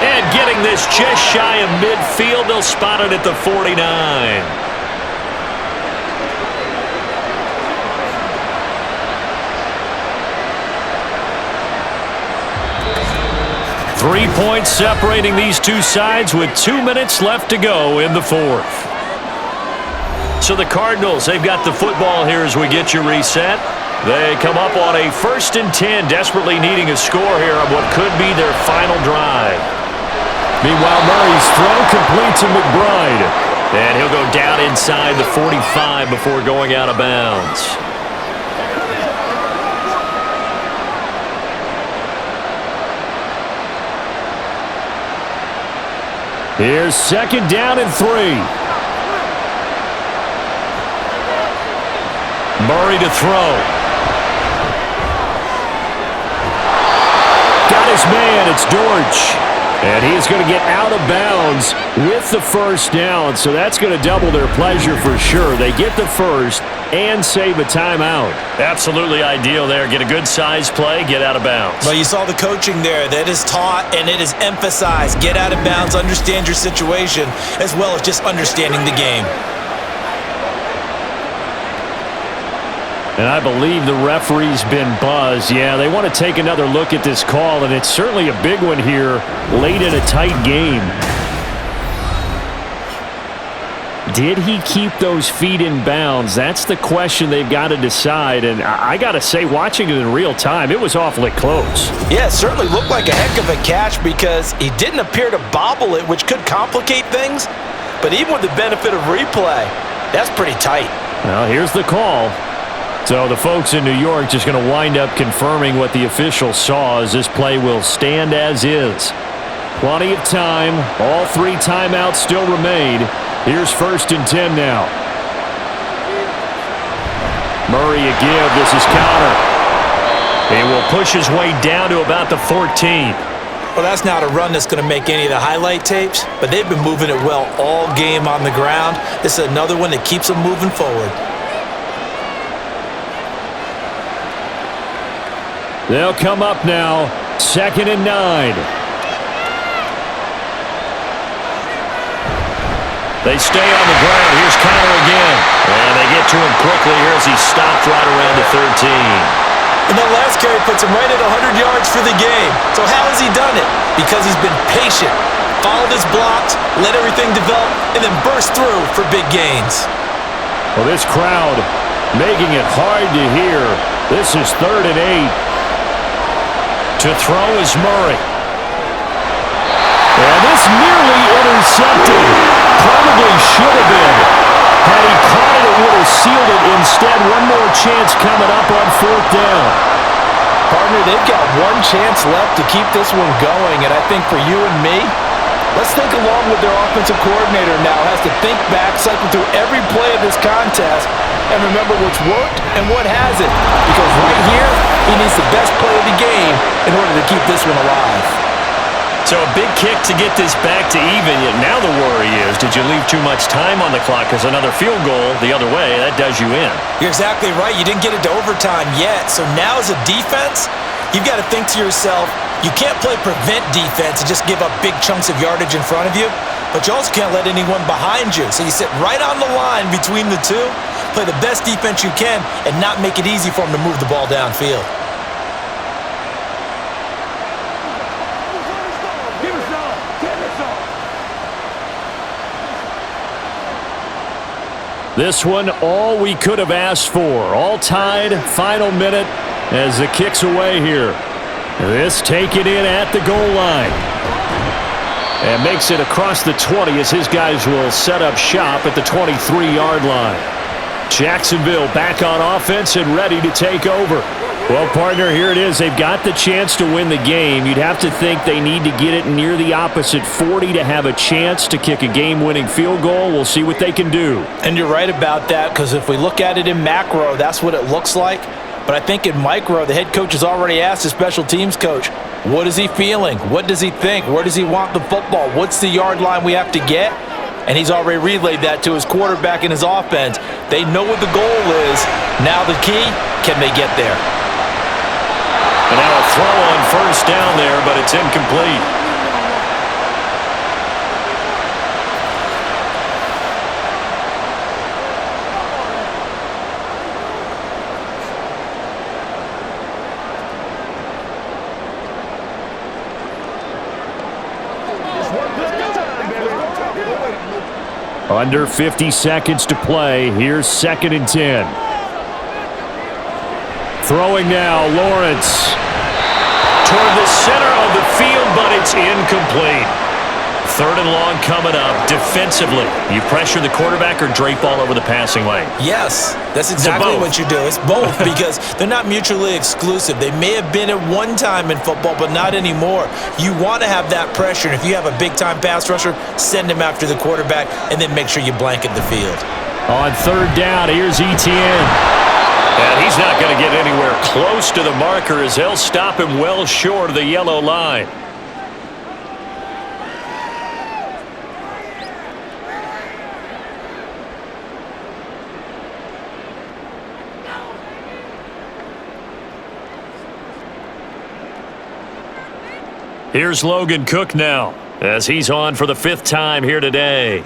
And getting this just shy of midfield, they'll spot it at the 49. 3 points separating these two sides with 2 minutes left to go in the fourth. So the Cardinals, they've got the football here as we get you reset. They come up on a 1st and 10, desperately needing a score here on what could be their final drive. Meanwhile, Murray's throw complete to McBride. And he'll go down inside the 45 before going out of bounds. Here's 2nd down and 3. Murray to throw. Got his man. It's Dortch. And he's going to get out of bounds with the 1st down. So that's going to double their pleasure for sure. They get the 1st and save a timeout. Absolutely ideal there. Get a good size play, get out of bounds. Well, you saw the coaching there. That is taught and it is emphasized. Get out of bounds, understand your situation, as well as just understanding the game. And I believe the referee's been buzzed. Yeah, they want to take another look at this call, and it's certainly a big one here late in a tight game. Did he keep those feet in bounds? That's the question they've got to decide. And I got to say, watching it in real time, it was awfully close. Yeah, it certainly looked like a heck of a catch because he didn't appear to bobble it, which could complicate things. But even with the benefit of replay, that's pretty tight. Well, here's the call. So the folks in New York just going to wind up confirming what the official saw as this play will stand as is. Plenty of time. All 3 timeouts still remain. Here's 1st and 10 now. Murray a give. This is counter. He will push his way down to about the 14. Well, that's not a run that's going to make any of the highlight tapes, but they've been moving it well all game on the ground. This is another one that keeps them moving forward. They'll come up now, 2nd and 9. They stay on the ground. Here's Connor again. And they get to him quickly here as he stopped right around the 13. And that last carry puts him right at 100 yards for the game. So how has he done it? Because he's been patient, followed his blocks, let everything develop, and then burst through for big gains. Well, this crowd making it hard to hear. This is 3rd and 8. To throw is Murray. And this nearly intercepted. Probably should have been. Had he caught it, it would have sealed it. Instead, one more chance coming up on 4th down. Partner, they've got one chance left to keep this one going. And I think for you and me, let's think along with their offensive coordinator now. Has to think back, cycle through every play of this contest, and remember what's worked and what hasn't. Because right here, he needs the best play of the game in order to keep this one alive. So a big kick to get this back to even. Yet now the worry is, did you leave too much time on the clock? Because another field goal the other way, that does you in. You're exactly right. You didn't get it to overtime yet. So now as a defense, you've got to think to yourself, you can't play prevent defense and just give up big chunks of yardage in front of you, but you also can't let anyone behind you. So you sit right on the line between the two, play the best defense you can, and not make it easy for them to move the ball downfield. This one, all we could have asked for. All tied, final minute as the kick's away here. This taken in at the goal line. And makes it across the 20 as his guys will set up shop at the 23-yard line. Jacksonville back on offense and ready to take over. Well, partner, here it is. They've got the chance to win the game. You'd have to think they need to get it near the opposite 40 to have a chance to kick a game-winning field goal. We'll see what they can do. And you're right about that, because if we look at it in macro, that's what it looks like. But I think in micro, the head coach has already asked the special teams coach, what is he feeling? What does he think? Where does he want the football? What's the yard line we have to get? And he's already relayed that to his quarterback and his offense. They know what the goal is. Now the key, can they get there? And now a throw on 1st down there, but it's incomplete. Under 50 seconds to play. Here's 2nd and 10. Throwing now, Lawrence. Toward the center of the field, but it's incomplete. 3rd and long coming up. Defensively, you pressure the quarterback or drape all over the passing lane? Yes, that's exactly what you do. It's both because they're not mutually exclusive. They may have been at one time in football, but not anymore. You want to have that pressure, and if you have a big-time pass rusher, send him after the quarterback, and then make sure you blanket the field. On 3rd down, here's Etienne. And he's not going to get anywhere close to the marker as they'll stop him well short of the yellow line. Here's Logan Cook now as he's on for the 5th time here today.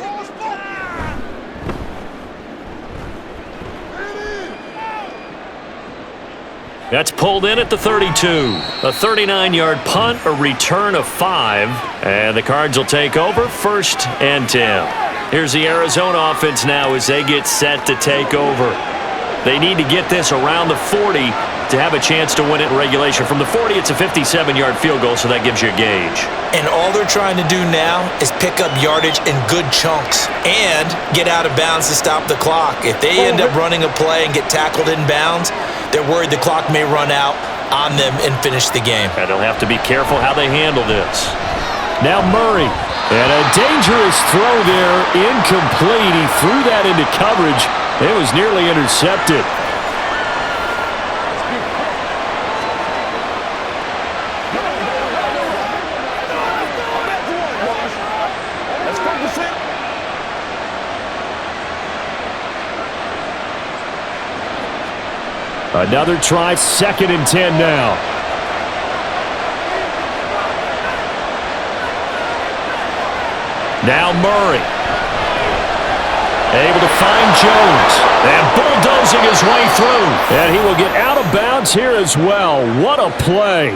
That's pulled in at the 32. A 39-yard punt, a return of 5. And the Cards will take over 1st and 10. Here's the Arizona offense now as they get set to take over. They need to get this around the 40 to have a chance to win it in regulation. From the 40, it's a 57-yard field goal, so that gives you a gauge. And all they're trying to do now is pick up yardage in good chunks and get out of bounds to stop the clock. If they end up running a play and get tackled in bounds, they're worried the clock may run out on them and finish the game. And they'll have to be careful how they handle this. Now Murray. And a dangerous throw there, incomplete. He threw that into coverage. It was nearly intercepted. Another try, 2nd and 10 now. Now Murray. Able to find Jones. And bulldozing his way through. And he will get out of bounds here as well. What a play.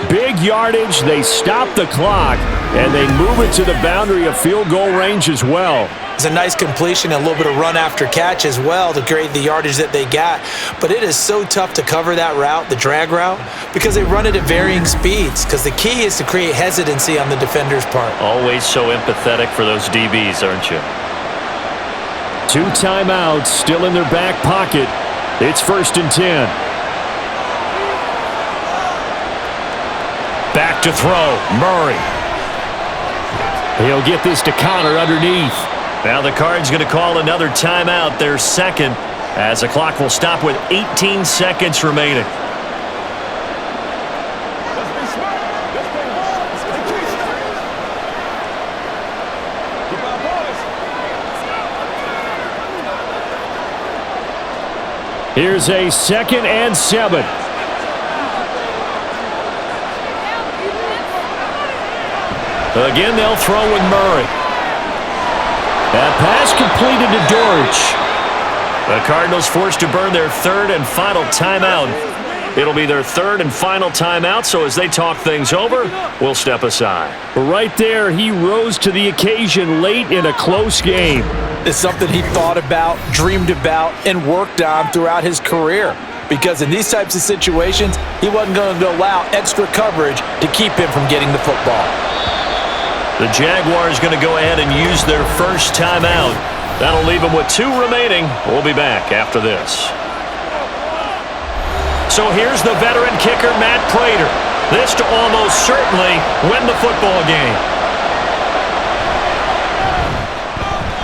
Big yardage. They stop the clock. And they move it to the boundary of field goal range as well. It's a nice completion and a little bit of run after catch as well to create the yardage that they got. But it is so tough to cover that route, the drag route, because they run it at varying speeds. Because the key is to create hesitancy on the defender's part. Always so empathetic for those DBs, aren't you? 2 timeouts still in their back pocket. It's 1st and 10. Back to throw. Murray. He'll get this to Connor underneath. Now the Cards going to call another timeout, their 2nd, as the clock will stop with 18 seconds remaining. Here's a 2nd and 7. Again, they'll throw with Murray. That pass completed to Dortch. The Cardinals forced to burn their 3rd and final timeout. It'll be their 3rd and final timeout, so as they talk things over, we'll step aside. Right there, he rose to the occasion late in a close game. It's something he thought about, dreamed about, and worked on throughout his career. Because in these types of situations, he wasn't going to allow extra coverage to keep him from getting the football. The Jaguars going to go ahead and use their 1st timeout. That'll leave them with 2 remaining. We'll be back after this. So here's the veteran kicker, Matt Prater. This to almost certainly win the football game.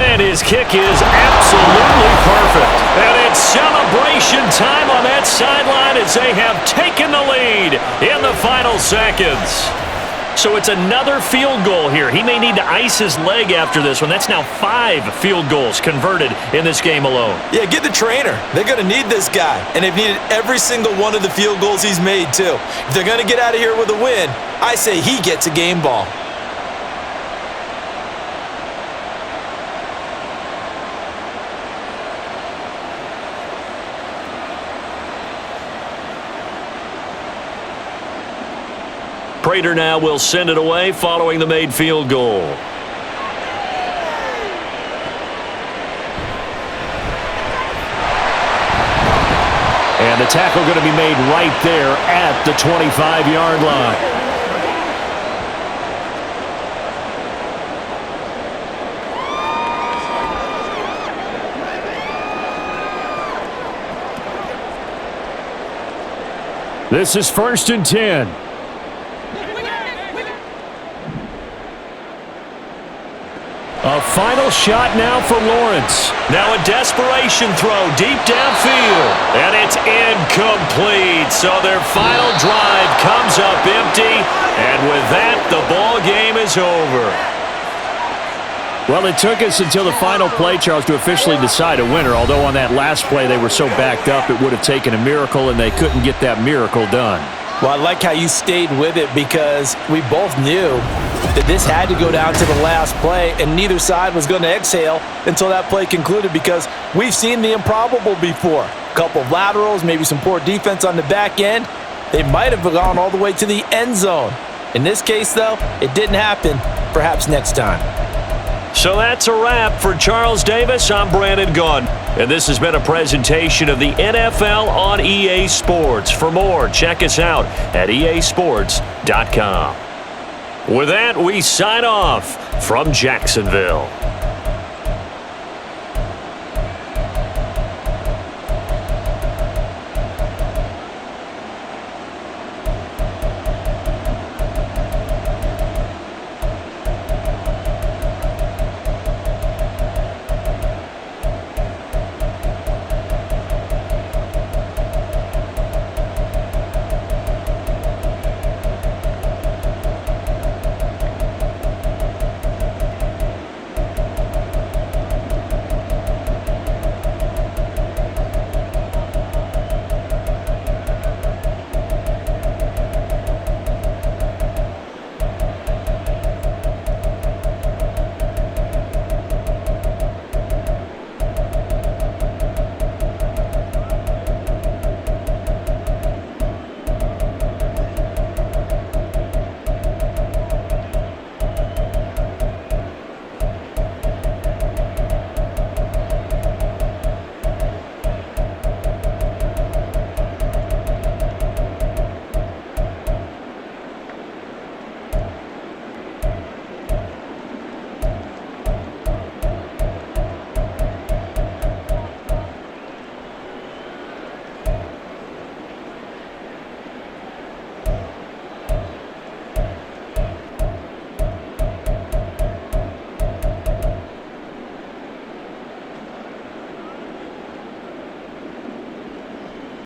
And his kick is absolutely perfect. And it's celebration time on that sideline as they have taken the lead in the final seconds. So it's another field goal here. He may need to ice his leg after this one. That's now 5 field goals converted in this game alone. Yeah, get the trainer. They're going to need this guy. And they've needed every single one of the field goals he's made, too. If they're going to get out of here with a win, I say he gets a game ball. Prater now will send it away following the made field goal. And the tackle going to be made right there at the 25-yard line. This is 1st and 10. A final shot now for Lawrence. Now a desperation throw deep downfield. And it's incomplete. So their final drive comes up empty. And with that, the ball game is over. Well, it took us until the final play, Charles, to officially decide a winner. Although on that last play they were so backed up, it would have taken a miracle, and they couldn't get that miracle done. Well, I like how you stayed with it because we both knew that this had to go down to the last play, and neither side was going to exhale until that play concluded because we've seen the improbable before. A couple of laterals, maybe some poor defense on the back end. They might have gone all the way to the end zone. In this case, though, it didn't happen. Perhaps next time. So that's a wrap for Charles Davis. I'm Brandon Gunn, and this has been a presentation of the NFL on EA Sports. For more, check us out at easports.com. With that, we sign off from Jacksonville.